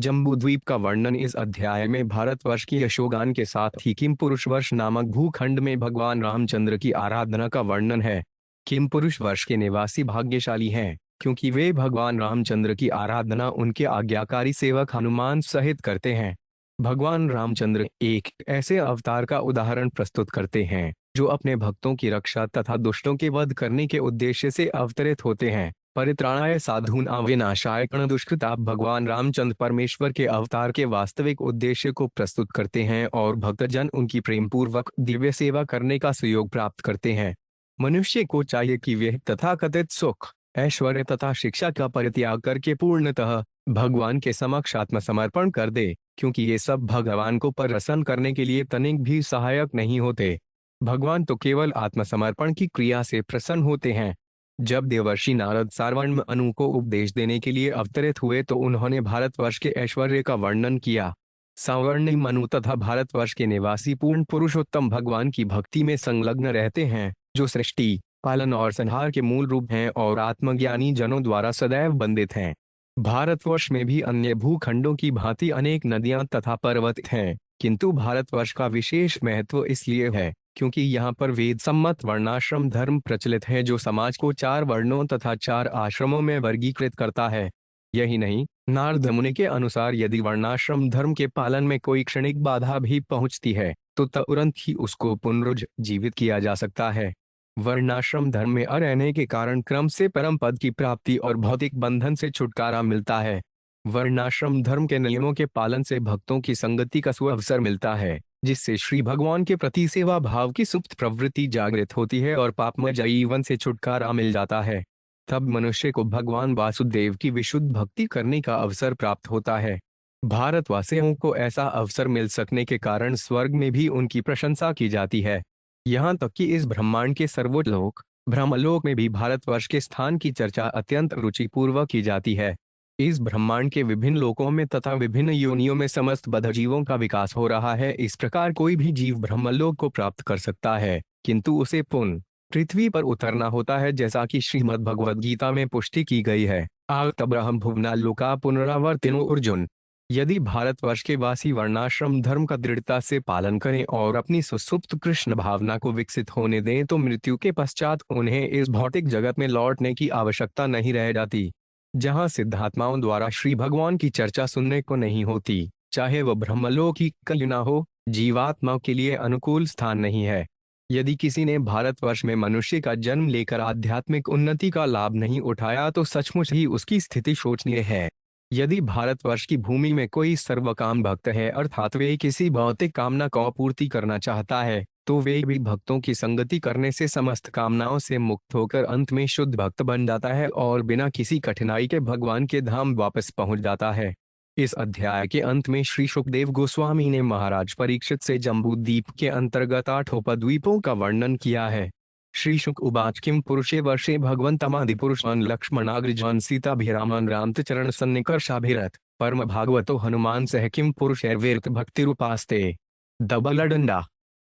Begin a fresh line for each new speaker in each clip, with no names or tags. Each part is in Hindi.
जम्बूद्वीप का वर्णन इस अध्याय में भारतवर्ष की यशोगान के साथ ही किमपुरुष वर्ष नामक भूखंड में भगवान रामचंद्र की आराधना का वर्णन है। किमपुरुष वर्ष के निवासी भाग्यशाली हैं, क्योंकि वे भगवान रामचंद्र की आराधना उनके आज्ञाकारी सेवक हनुमान सहित करते हैं। भगवान रामचंद्र एक ऐसे अवतार का उदाहरण प्रस्तुत करते हैं जो अपने भक्तों की रक्षा तथा दुष्टों के वध करने के उद्देश्य से अवतरित होते हैं। परित्राणाय साधूनां विनाशाय दुष्कृतां भगवान रामचंद्र परमेश्वर के अवतार के वास्तविक उद्देश्य को प्रस्तुत करते हैं और भक्तजन उनकी प्रेम पूर्वक दिव्य सेवा करने का सुयोग प्राप्त करते हैं। मनुष्य को चाहिए कि वह तथाकथित सुख, ऐश्वर्य तथा शिक्षा का परित्याग करके पूर्णतः भगवान के समक्ष आत्मसमर्पण कर दे, क्योंकि ये सब भगवान को प्रसन्न करने के लिए तनिक भी सहायक नहीं होते। भगवान तो केवल आत्मसमर्पण की क्रिया से प्रसन्न होते हैं। जब देवर्षि नारद सार्वभौम मनु को उपदेश देने के लिए अवतरित हुए तो उन्होंने भारतवर्ष के ऐश्वर्य का वर्णन किया। सावर्णिम मनु तथा भारतवर्ष के निवासी पूर्ण पुरुषोत्तम भगवान की भक्ति में संलग्न रहते हैं, जो सृष्टि, पालन और संहार के मूल रूप हैं और आत्मज्ञानी जनों द्वारा सदैव वंदित हैं। भारतवर्ष में भी अन्य भूखंडों की भांति अनेक नदियां तथा पर्वत हैं, किंतु भारतवर्ष का विशेष महत्व इसलिए है क्योंकि यहाँ पर वेद सम्मत वर्णाश्रम धर्म प्रचलित है, जो समाज को 4 वर्णों तथा 4 आश्रमों में वर्गीकृत करता है। यही नहीं, नारद मुनि के अनुसार यदि वर्णाश्रम धर्म के पालन में कोई क्षणिक बाधा भी पहुंचती है तो तुरंत ही उसको पुनरुज्जीवित किया जा सकता है। वर्णाश्रम धर्म में रहने के कारण क्रम से परम पद की प्राप्ति और भौतिक बंधन से छुटकारा मिलता है। वर्णाश्रम धर्म के नियमों के पालन से भक्तों की संगति का सुअवसर मिलता है, जिससे श्री भगवान के प्रति सेवा भाव की सुप्त प्रवृत्ति जागृत होती है और पापमय जीवन से छुटकारा मिल जाता है। तब मनुष्य को भगवान वासुदेव की विशुद्ध भक्ति करने का अवसर प्राप्त होता है। भारतवासियों को ऐसा अवसर मिल सकने के कारण स्वर्ग में भी उनकी प्रशंसा की जाती है। यहाँ तक कि इस ब्रह्मांड के सर्वोच्च लोक ब्रह्मलोक में भी भारतवर्ष के स्थान की चर्चा अत्यंत रुचिपूर्वक की जाती है। इस ब्रह्मांड के विभिन्न लोकों में तथा विभिन्न योनियों में समस्त बद्धजीवों का विकास हो रहा है। इस प्रकार कोई भी जीव ब्रह्मलोक को प्राप्त कर सकता है, किंतु उसे पुनः पृथ्वी पर उतरना होता है, जैसा कि श्रीमद् भगवद गीता में पुष्टि की गई है। आगतब्रह्म भुवना लोका पुनरावर्तिनो अर्जुन। यदि भारतवर्ष के वासी वर्णाश्रम धर्म का दृढ़ता से पालन करें और अपनी सुसुप्त कृष्ण भावना को विकसित होने दें तो मृत्यु के पश्चात उन्हें इस भौतिक जगत में लौटने की आवश्यकता नहीं रह जाती। जहाँ सिद्धात्माओं द्वारा श्री भगवान की चर्चा सुनने को नहीं होती, चाहे वह ब्रह्मलोक ही क्यों न हो, जीवात्माओं के लिए अनुकूल स्थान नहीं है। यदि किसी ने भारतवर्ष में मनुष्य का जन्म लेकर आध्यात्मिक उन्नति का लाभ नहीं उठाया तो सचमुच ही उसकी स्थिति शोचनीय है। यदि भारतवर्ष की भूमि में कोई सर्वकाम भक्त है, अर्थात वे किसी भौतिक कामना को पूर्ति करना चाहता है, तो वे भी भक्तों की संगति करने से समस्त कामनाओं से मुक्त होकर अंत में शुद्ध भक्त बन जाता है और बिना किसी कठिनाई के भगवान के धाम वापस पहुंच जाता है। इस अध्याय के अंत में श्री सुखदेव गोस्वामी ने महाराज परीक्षित से जम्बूद्वीप के अंतर्गत 8 उपद्वीपों का वर्णन किया है। श्री शुक उवाच किम पुरुषे वर्षे भगवंतमादिपुरुषान् लक्ष्मणाग्रजान् सीताभिरामान् रामचरण सन्निकर्षाभिरथ परम भागवतो हनुमान सह किम पुरुषैर्विरत भक्तिरूपास्ते। दबलडंडा।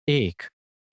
1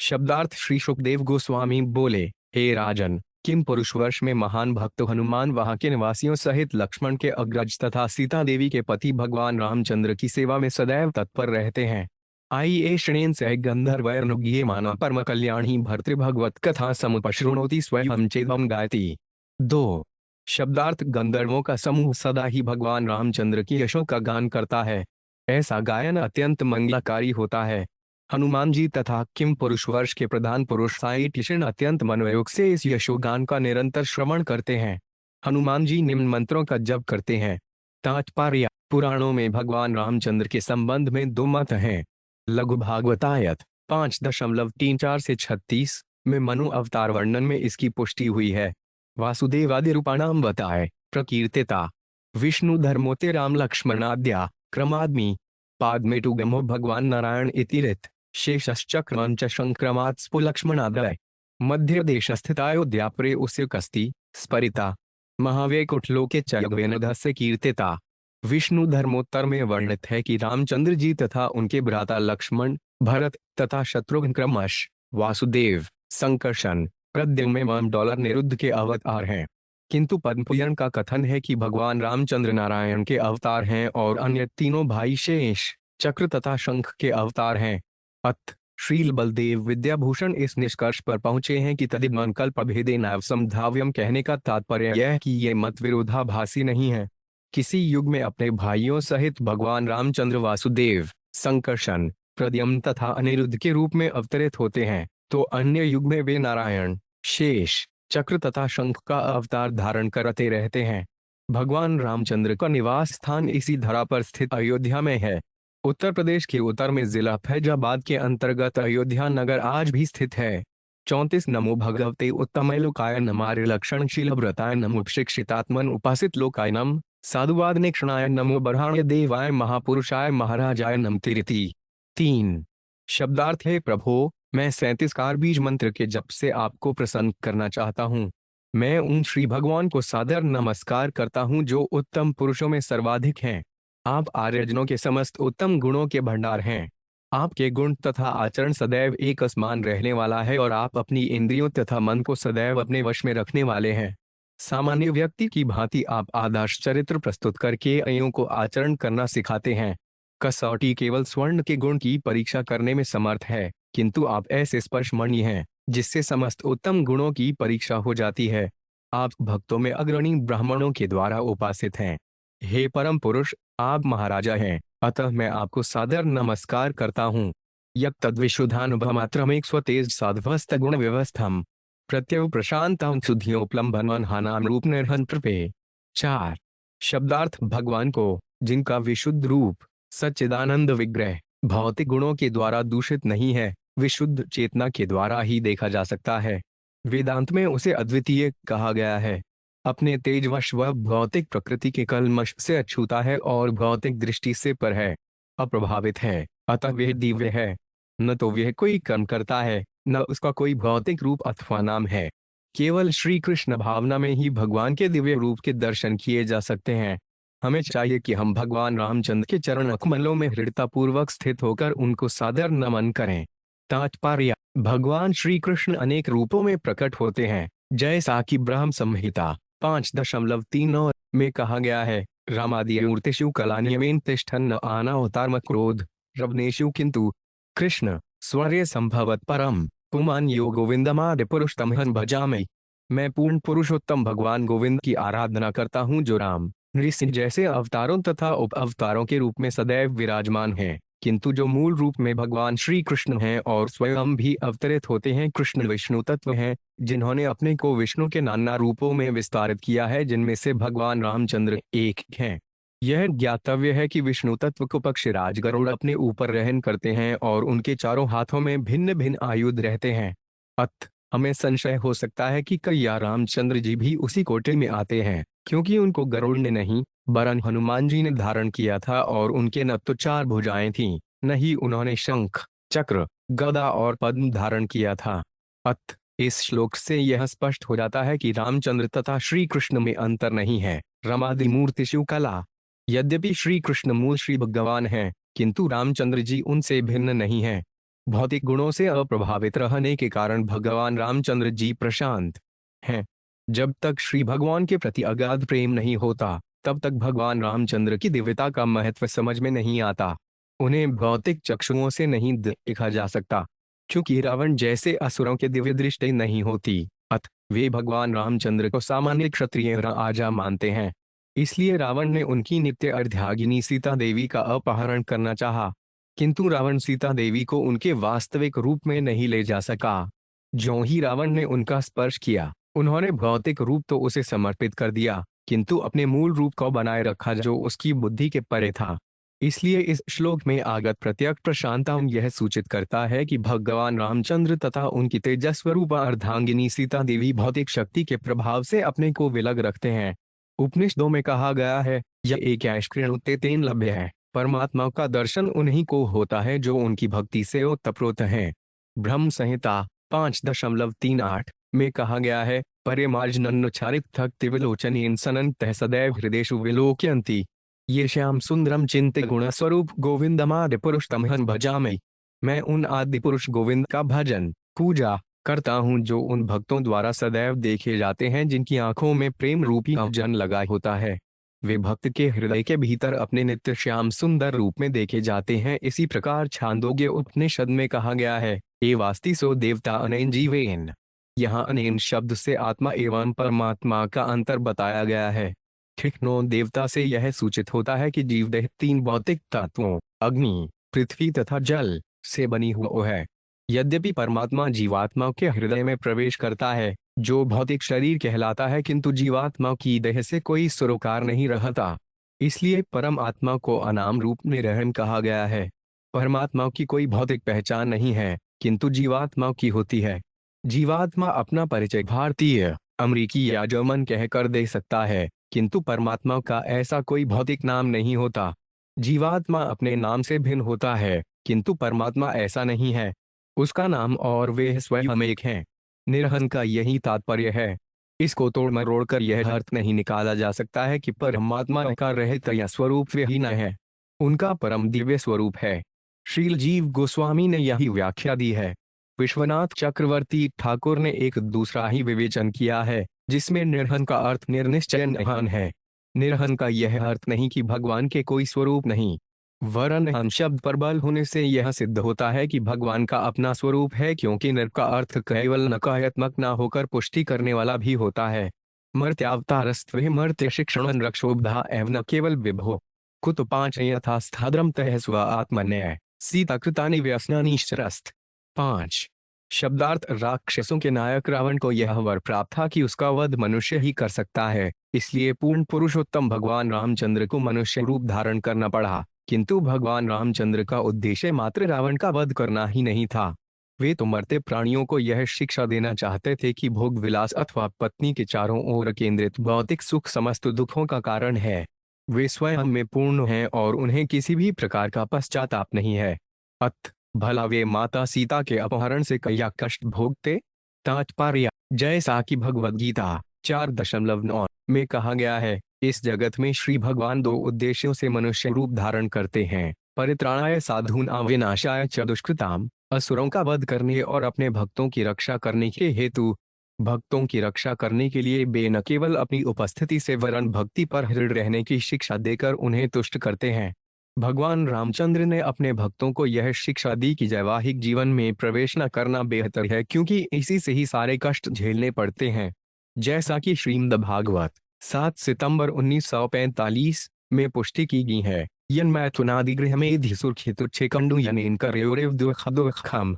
शब्दार्थ श्री सुखदेव गोस्वामी बोले, हे राजन, किम पुरुष वर्ष में महान भक्त हनुमान वहां के निवासियों सहित लक्ष्मण के अग्रज तथा सीता देवी के पति भगवान रामचंद्र की सेवा में सदैव तत्पर रहते हैं। आइए श्रेण सह गंधर्वैर्नुगीये मानव परम कल्याणी भर्तृभगवत कथा समुपशृणोति स्वयं चेदम गायति। 2 शब्दार्थ गंधर्वों का समूह सदा ही भगवान रामचंद्र की यशों का गान करता है। ऐसा गायन अत्यंत मंगलाकारी होता है। हनुमान जी तथा किम पुरुष वर्ष के प्रधान पुरुष साई टिशन अत्यंत मनोयोग से इस यशोगान का निरंतर श्रवण करते हैं। हनुमान जी निम्न मंत्रों का जप करते हैं। तात्पर्य: पुराणों में भगवान रामचंद्र के संबंध में 2 मत हैं। लघु भागवतायत 5.34 से 36 में मनु अवतार वर्णन में इसकी पुष्टि हुई है। वासुदेवादि रूपाणाम बताए प्रकीर्तिता विष्णु धर्मोते राम लक्ष्मणाद्या क्रमाद्मि पादमेटु गमो भगवान नारायण इतिरित शेषश्चक्रमंच संक्रमात् स्फुलक्ष्मणादय मध्य देश स्थितायोध्यापुरे उस्य कस्ति स्परिता महावैकुंठलोके चयग्वेनधस्य कीर्तिता। विष्णु धर्मोत्तर में वर्णित है कि रामचंद्र जी तथा उनके भ्राता लक्ष्मण, भरत तथा शत्रुघ्न क्रमश वासुदेव, संकर्षण, प्रद्युम्न एवं निरुद्ध के अवतार हैं। किंतु पद्मपुराण का कथन है कि भगवान रामचंद्र नारायण के अवतार हैं और अन्य तीनों भाई शेष, चक्र तथा शंख के अवतार हैं। अत श्रील बलदेव विद्याभूषण इस निष्कर्ष पर पहुंचे हैं कि तदिमन कल्प भेदे नैव समधाव्यम कहने का तात्पर्य यह है कि ये मत विरोधाभासी नहीं है। किसी युग में अपने भाइयों सहित भगवान रामचंद्र वासुदेव, संकर्षण, प्रद्युम्न तथा अनिरुद्ध के रूप में अवतरित होते हैं, तो अन्य युग में वे नारायण, शेष, चक्र तथा शंख का अवतार धारण करते रहते हैं। भगवान रामचंद्र का निवास स्थान इसी धरा पर स्थित अयोध्या में है। उत्तर प्रदेश के उत्तर में जिला फैजाबाद के अंतर्गत अयोध्या नगर आज भी स्थित है। 34 नमो भगवते उत्तमय लोकाय नमार्य लक्षणशील व्रताय नमो शिक्षितात्मन उपासित लोकाय नम साधुवाद निक्षणाय नमो बर्हाण्य देवाय महापुरुषाय महाराजाय नम तिरिति। 3 शब्दार्थ है प्रभो, मैं 37 कार बीज मंत्र के जप से आपको प्रसन्न करना चाहता हूँ। मैं उन श्री भगवान को सादर नमस्कार करता हूँ जो उत्तम पुरुषों में सर्वाधिक हैं। आप आर्यजनों के समस्त उत्तम गुणों के भंडार हैं। आपके गुण तथा आचरण सदैव एक समान रहने वाला है और आप अपनी इंद्रियों तथा मन को सदैव अपने वश में रखने वाले हैं। सामान्य व्यक्ति की भांति आप आदर्श चरित्र प्रस्तुत करके अन्यों को आचरण करना सिखाते हैं। कसौटी केवल स्वर्ण के गुण की परीक्षा करने में समर्थ है, किंतु आप ऐसे स्पर्शमणि हैं जिससे समस्त उत्तम गुणों की परीक्षा हो जाती है। आप भक्तों में अग्रणी ब्राह्मणों के द्वारा उपासित हैं। हे परम पुरुष, आप महाराजा हैं, अतः मैं आपको सादर नमस्कार करता हूँ। यक तद्विशुद्धानुभवमात्रमेक स्वतेज साध्वस्त गुण व्यवस्थम प्रत्यव प्रशांतम शुद्धियोप्लम्बन हानाम रूप निर्हन प्रपे। 4 शब्दार्थ भगवान को, जिनका विशुद्ध रूप सच्चिदानंद विग्रह भौतिक गुणों के द्वारा दूषित नहीं है, विशुद्ध चेतना के द्वारा ही देखा जा सकता है। वेदांत में उसे अद्वितीय कहा गया है। अपने तेजवश वह भौतिक प्रकृति के कल्मश से अछूता है और भौतिक दृष्टि से पर है, अप्रभावित है, अतः वह दिव्य है। न तो वह कोई कर्म करता है, न उसका कोई भौतिक रूप अथवा नाम है। केवल श्री कृष्ण भावना में ही भगवान के दिव्य रूप के दर्शन किए जा सकते हैं। हमें चाहिए कि हम भगवान रामचंद्र के चरण कमलों में हृदयपूर्वक स्थित होकर उनको सादर नमन करें। तात्पर्य: भगवान श्री कृष्ण अनेक रूपों में प्रकट होते हैं, जैसा कि ब्रह्म संहिता 5.3 में कहा गया है। रामादि मूर्तिषु कलानियमेन तिष्ठन् न आनावतारम क्रोध रवनेषु किंतु कृष्ण स्वर्य संभवत परम पुमान यो गोविंदमादि पुरुषतमहं भजामि। मैं पूर्ण पुरुषोत्तम भगवान गोविंद की आराधना करता हूँ, जो राम, नृसिंह जैसे अवतारों तथा उप अवतारों के रूप में सदैव विराजमान हैं, किंतु जो मूल रूप में भगवान श्री कृष्ण हैं और स्वयं भी अवतरित होते हैं। कृष्ण विष्णु तत्व हैं, जिन्होंने अपने को विष्णु के नाना रूपों में विस्तारित किया है, जिनमें से भगवान रामचंद्र एक हैं। यह ज्ञातव्य है कि विष्णु तत्व को पक्षीराज गरुड़ अपने ऊपर रहन करते हैं और उनके चारों हाथों में भिन्न भिन्न आयुध रहते हैं। अतः हमें संशय हो सकता है कि कन्हैया रामचंद्र जी भी उसी कोटि में आते हैं, क्योंकि उनको गरुड़ ने नहीं वरन हनुमान जी ने धारण किया था और उनके न तो 4 भुजाएं थीं, न ही उन्होंने शंख, चक्र, गदा और पद्म धारण किया था। अतः इस श्लोक से यह स्पष्ट हो जाता है कि रामचंद्र तथा श्री कृष्ण में अंतर नहीं है। रमादि मूर्तिषु कला, यद्यपि श्री कृष्ण मूल श्री भगवान हैं, किंतु रामचंद्र जी उनसे भिन्न नहीं हैं। भौतिक गुणों से अप्रभावित रहने के कारण भगवान रामचंद्र जी प्रशांत हैं। जब तक श्री भगवान के प्रति अगाध प्रेम नहीं होता, तब तक भगवान रामचंद्र की दिव्यता का महत्व समझ में नहीं आता। उन्हें भौतिक चक्षुओं से नहीं देखा जा सकता, क्योंकि रावण जैसे असुरों के दिव्य दृष्टि नहीं होती। अतः वे भगवान रामचंद्र को सामान्य क्षत्रिय राजा मानते हैं। इसलिए रावण ने उनकी नित्य अर्धांगिनी सीता देवी का अपहरण करना चाहा, किंतु रावण सीता देवी को उनके वास्तविक रूप में नहीं ले जा सका। ज्यों ही रावण ने उनका स्पर्श किया, उन्होंने भौतिक रूप तो उसे समर्पित कर दिया, किंतु अपने मूल रूप को बनाए रखा, जो उसकी बुद्धि के परे था। इसलिए इस श्लोक में आगत प्रत्यक्ष प्रशांता यह सूचित करता है कि भगवान रामचंद्र तथा उनकी तेजस्वरूपा अर्धांगिनी सीता देवी भौतिक शक्ति के प्रभाव से अपने को विलग रखते हैं। उपनिषदों में कहा गया है, यह एक तेन लभ्य है। परमात्मा का दर्शन उन्हीं को होता है जो उनकी भक्ति से ओतप्रोत हैं। ब्रह्म संहिता 5.38 में कहा गया है, परे मार्जनन्नुच्छारित थक्ति विलोचनेन सनन्तः सदैव हृदेषु विलोक्यन्ति ये श्याम सुंदरम चिंत गुण स्वरूप गोविंदमादि पुरुषतमहं भजामि। मैं उन आदि पुरुष गोविंद का भजन, पूजा, करता हूँ जो उन भक्तों द्वारा सदैव देखे जाते हैं जिनकी आंखों में प्रेम रूपी अवजन लगा होता है। वे भक्त के हृदय के भीतर अपने नित्य श्याम सुंदर रूप में देखे जाते हैं। इसी प्रकार छांदोग्य उपनिषद में कहा गया है, ए वास्ति सो देवता अनेन जीवेन। यहाँ अनेन शब्द से आत्मा एवं परमात्मा का अंतर बताया गया है। ठिकनो देवता से यह सूचित होता है कि जीवदेह तीन भौतिक तत्वों अग्नि, पृथ्वी तथा जल से बनी हुई है। यद्यपि परमात्मा जीवात्मा के हृदय में प्रवेश करता है, जो भौतिक शरीर कहलाता है, किंतु जीवात्मा की देह से कोई सरोकार नहीं रहता। इसलिए परम आत्मा को अनाम रूप में रहन कहा गया है। परमात्मा की कोई भौतिक पहचान नहीं है, किंतु जीवात्मा की होती है। जीवात्मा अपना परिचय भारतीय, अमेरिकी या जर्मन कहकर दे सकता है, किंतु परमात्मा का ऐसा कोई भौतिक नाम नहीं होता। जीवात्मा अपने नाम से भिन्न होता है, किंतु परमात्मा ऐसा नहीं है। उसका नाम और वे स्वयं एक हैं। निरहन का यही तात्पर्य है। इसको तोड़ मरोड़ कर यह अर्थ नहीं निकाला जा सकता है कि परमात्मा का रहित या स्वरूप विहीन है। उनका परम दिव्य स्वरूप है। श्रील जीव गोस्वामी ने यही व्याख्या दी है। विश्वनाथ चक्रवर्ती ठाकुर ने एक दूसरा ही विवेचन किया है, जिसमें निर्हन का अर्थ निर्निश्चय निहन है। निर्हन का यह अर्थ नहीं कि भगवान के कोई स्वरूप नहीं, वरन हन शब्द पर बल होने से यह सिद्ध होता है कि भगवान का अपना स्वरूप है, क्योंकि नर का अर्थ केवल नकारात्मक न होकर पुष्टि करने वाला भी होता है। मर्त्यावतारस्त्वे मर्त्य शिक्षण रक्षोब्धा एवं न केवल विभो कुत पांच यथा स्थाद्रम तह स्व आत्मन्य सीता कृतानि व्यसनानि शरस्त। 5 शब्दार्थ राक्षसों के नायक रावण को यह वर प्राप्त था कि उसका वध मनुष्य ही कर सकता है, इसलिए पूर्ण पुरुषोत्तम भगवान रामचंद्र को मनुष्य रूप धारण करना पड़ा। किंतु भगवान रामचंद्र का उद्देश्य मात्र रावण का वध करना ही नहीं था। वे तो मरते प्राणियों को यह शिक्षा देना चाहते थे कि भोग विलास अथवा पत्नी के चारों ओर केंद्रित भौतिक सुख समस्त दुखों का कारण है। वे स्वयं में पूर्ण हैं और उन्हें किसी भी प्रकार का पश्चाताप नहीं है। अत भला वे माता सीता के अपहरण से क्या कष्ट भोगते? तात्पर्य, जैसा कि भगवद गीता 4.9 में कहा गया है, इस जगत में श्री भगवान दो उद्देश्यों से मनुष्य रूप धारण करते हैं, परित्राणाय साधूनां विनाशाय च दुष्कृताम, असुरों का वध करने और अपने भक्तों की रक्षा करने के हेतु। भक्तों की रक्षा करने के लिए वे न केवल अपनी उपस्थिति से वरन भक्ति पर दृढ़ रहने की शिक्षा देकर उन्हें तुष्ट करते हैं। भगवान रामचंद्र ने अपने भक्तों को यह शिक्षा दी कि वैवाहिक जीवन में प्रवेश न करना बेहतर है, क्योंकि इसी से ही सारे कष्ट झेलने पड़ते हैं। जैसा कि श्रीमद् भागवत 7 सितंबर 1945 में पुष्टि की गई है, यन मैथुनादिगृह में सुरखितुच्छे कंडु यनेन करयोरेव दुखम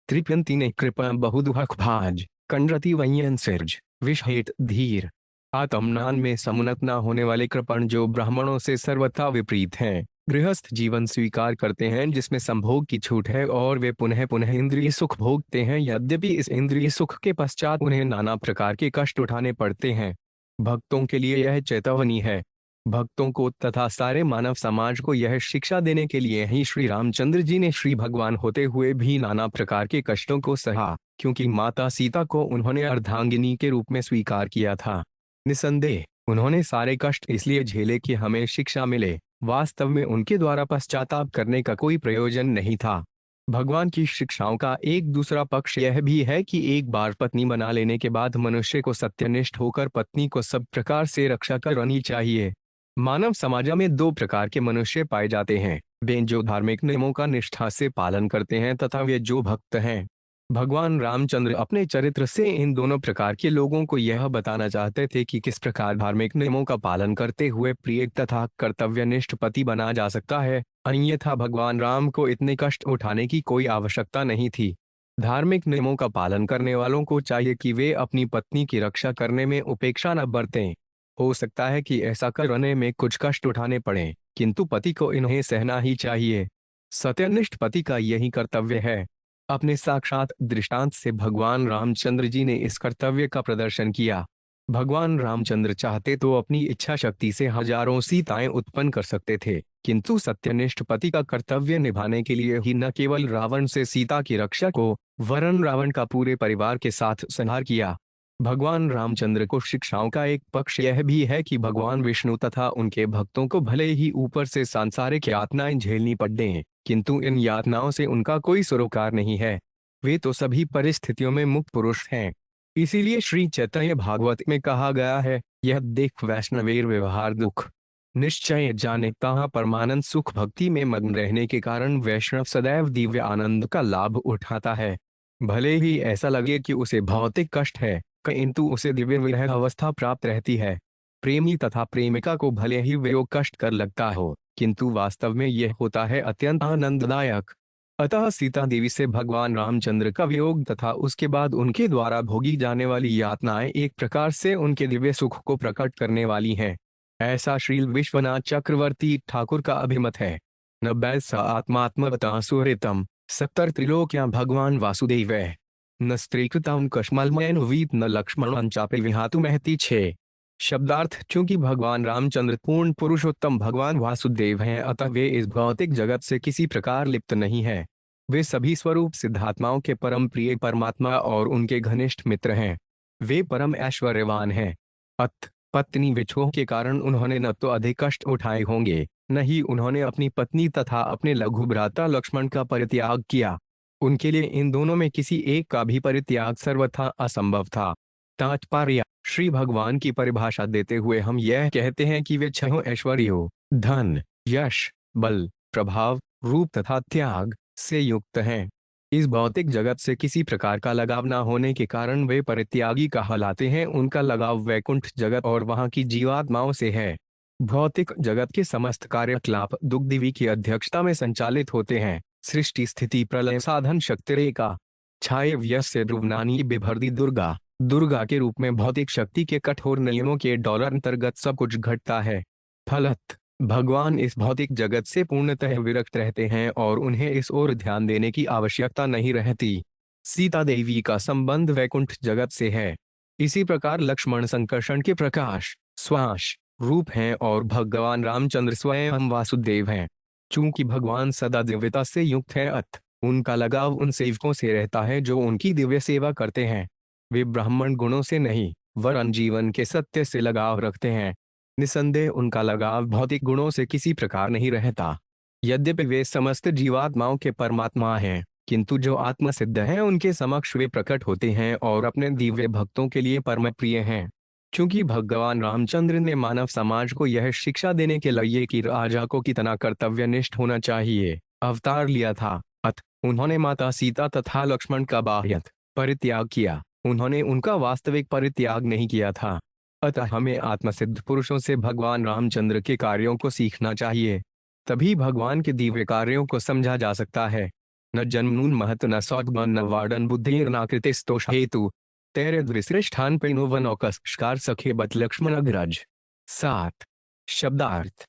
त्रिप्यंती ने कृपा बहुदुख भाज कंड्रति वयन सिर्ज विषहेत धीर। आत्मज्ञान में समुन्नत न होने वाले कृपण जो ब्राह्मणों से सर्वथा विपरीत हैं, गृहस्थ जीवन स्वीकार करते हैं जिसमें संभोग की छूट है, और वे पुनः पुनः इंद्रिय सुख भोगते हैं। यद्यपि इस इंद्रिय सुख के पश्चात उन्हें नाना प्रकार के कष्ट उठाने पड़ते हैं। भक्तों के लिए यह चेतावनी है। भक्तों को तथा सारे मानव समाज को यह शिक्षा देने के लिए ही श्री रामचंद्र जी ने श्री भगवान होते हुए भी नाना प्रकार के कष्टों को सहा, क्योंकि माता सीता को उन्होंने अर्धांगिनी के रूप में स्वीकार किया था। निसंदेह उन्होंने सारे कष्ट इसलिए झेले कि हमें शिक्षा मिले। वास्तव में उनके द्वारा पश्चाताप करने का कोई प्रयोजन नहीं था। भगवान की शिक्षाओं का एक दूसरा पक्ष यह भी है कि एक बार पत्नी बना लेने के बाद मनुष्य को सत्यनिष्ठ होकर पत्नी को सब प्रकार से रक्षा करनी चाहिए। मानव समाज में दो प्रकार के मनुष्य पाए जाते हैं, वे जो धार्मिक नियमों का निष्ठा से पालन करते हैं तथा वे जो भक्त हैं। भगवान रामचंद्र अपने चरित्र से इन दोनों प्रकार के लोगों को यह बताना चाहते थे कि किस प्रकार धार्मिक नियमों का पालन करते हुए प्रिय तथा कर्तव्यनिष्ठ पति बना जा सकता है, अन्यथा भगवान राम को इतने कष्ट उठाने की कोई आवश्यकता नहीं थी। धार्मिक नियमों का पालन करने वालों को चाहिए कि वे अपनी पत्नी की रक्षा करने में उपेक्षा न बरतें। हो सकता है कि ऐसा करने में कुछ कष्ट उठाने पड़े, किंतु पति को इन्हें सहना ही चाहिए। सत्यनिष्ठ पति का यही कर्तव्य है। अपने साक्षात दृष्टांत से भगवान रामचंद्र जी ने इस कर्तव्य का प्रदर्शन किया। भगवान रामचंद्र चाहते तो अपनी इच्छा शक्ति से हजारों सीताएं उत्पन्न कर सकते थे, किंतु सत्यनिष्ठ पति का कर्तव्य निभाने के लिए ही न केवल रावण से सीता की रक्षा को वरन रावण का पूरे परिवार के साथ संहार किया। भगवान रामचंद्र को शिक्षाओं का एक पक्ष यह भी है कि भगवान विष्णु तथा उनके भक्तों को भले ही ऊपर से सांसारिक यातनाएं झेलनी पड़े, किंतु इन यातनाओं से उनका कोई सरोकार नहीं है। वे तो सभी परिस्थितियों में मुक्त पुरुष हैं। इसीलिए श्री चैतन्य भागवत में कहा गया है, यह देख वैष्णवेर व्यवहार दुख निश्चय जाने। तहाँ परमानंद सुख भक्ति में मग्न रहने के कारण वैष्णव सदैव दिव्य आनंद का लाभ उठाता है। भले ही ऐसा लगे कि उसे भौतिक कष्ट है, किंतु उसे दिव्य विरह अवस्था प्राप्त रहती है। प्रेमी तथा प्रेमिका को भले ही वियोग कष्ट कर लगता हो, किंतु वास्तव में यह होता है अत्यंत आनंददायक। अतः सीता देवी से भगवान रामचंद्र का वियोग तथा उसके बाद उनके द्वारा भोगी जाने वाली यातनाएं एक प्रकार से उनके दिव्य सुख को प्रकट करने वाली हैं। ऐसा श्रील विश्वनाथ चक्रवर्ती ठाकुर का अभिमत है। न बैसा आत्मात्मवता सुहृतम 70 त्रिलोक्यां भगवान वासुदेव न स्त्रीकृतम कश्मलमयन वीत न लक्ष्मण चापे विहातु महती 6। शब्दार्थ, चूंकि भगवान रामचंद्र पूर्ण पुरुषोत्तम भगवान वासुदेव हैं, अतः वे इस भौतिक जगत से किसी प्रकार लिप्त नहीं है। वे सभी स्वरूप सिद्धात्माओं के परम प्रिय परमात्मा और उनके घनिष्ठ मित्र हैं। वे परम ऐश्वर्यवान हैं। अत पत्नी विछोह के कारण उन्होंने न तो अधिक कष्ट उठाए होंगे, न ही उन्होंने अपनी पत्नी तथा अपने लघु भ्राता लक्ष्मण का परित्याग किया। उनके लिए इन दोनों में किसी एक का भी परित्याग सर्वथा असंभव था। तात्पर्य, श्री भगवान की परिभाषा देते हुए हम यह कहते हैं कि वे छहों ऐश्वर्यों धन, यश, बल, प्रभाव, रूप तथा त्याग से युक्त हैं। इस भौतिक जगत से किसी प्रकार का लगाव न होने के कारण वे परित्यागी कहलाते हैं। उनका लगाव वैकुंठ जगत और वहां की जीवात्माओं से है। भौतिक जगत के समस्त कार्यकलाप दुग्धदेवी की अध्यक्षता में संचालित होते हैं। सृष्टि स्थिति प्रलय साधन शक्ति रेखा छाये व्यस्य ध्रुवनानी बिभर्दी दुर्गा दुर्गा के रूप में भौतिक शक्ति के कठोर नियमों के डॉलर अंतर्गत सब कुछ घटता है। फलत भगवान इस भौतिक जगत से पूर्णतः विरक्त रहते हैं और उन्हें इस ओर ध्यान देने की आवश्यकता नहीं रहती। सीता देवी का संबंध वैकुंठ जगत से है। इसी प्रकार लक्ष्मण संकर्षण के प्रकाश श्वास रूप हैं और भगवान रामचंद्र स्वयं वासुदेव हैं। चूंकि भगवान सदा दिव्यता से युक्त है, अत उनका लगाव उन सेवकों से रहता है जो उनकी दिव्य सेवा करते हैं। वे ब्राह्मण गुणों से नहीं, वरन जीवन के सत्य से लगाव रखते हैं। निसंदेह उनका लगाव भौतिक गुणों से किसी प्रकार नहीं रहता। यद्यपि वे समस्त जीवात्माओं के परमात्मा हैं, किंतु जो आत्मसिद्ध हैं उनके समक्ष वे प्रकट होते हैं और अपने दिव्य भक्तों के लिए परम प्रिय हैं। चूंकि भगवान रामचंद्र ने मानव समाज को यह शिक्षा देने के लिए कि राजा को कितना कर्तव्यनिष्ठ होना चाहिए अवतार लिया था, अत उन्होंने माता सीता तथा लक्ष्मण का बाह्यत परित्याग किया। उन्होंने उनका वास्तविक परित्याग नहीं किया था। अतः हमें आत्मसिद्ध पुरुषों से भगवान रामचंद्र के कार्यों को सीखना चाहिए। तभी भगवान के दिव्य कार्यों को समझा जा सकता है। न जन्मून महत न सौगमन न वाडन बुद्धि न कृतिस्तोष हेतु तेरे द्विश्रेष्ठान पेनोवनौकस्कार सखे बत लक्ष्मण अग्रज। 7। शब्दार्थ,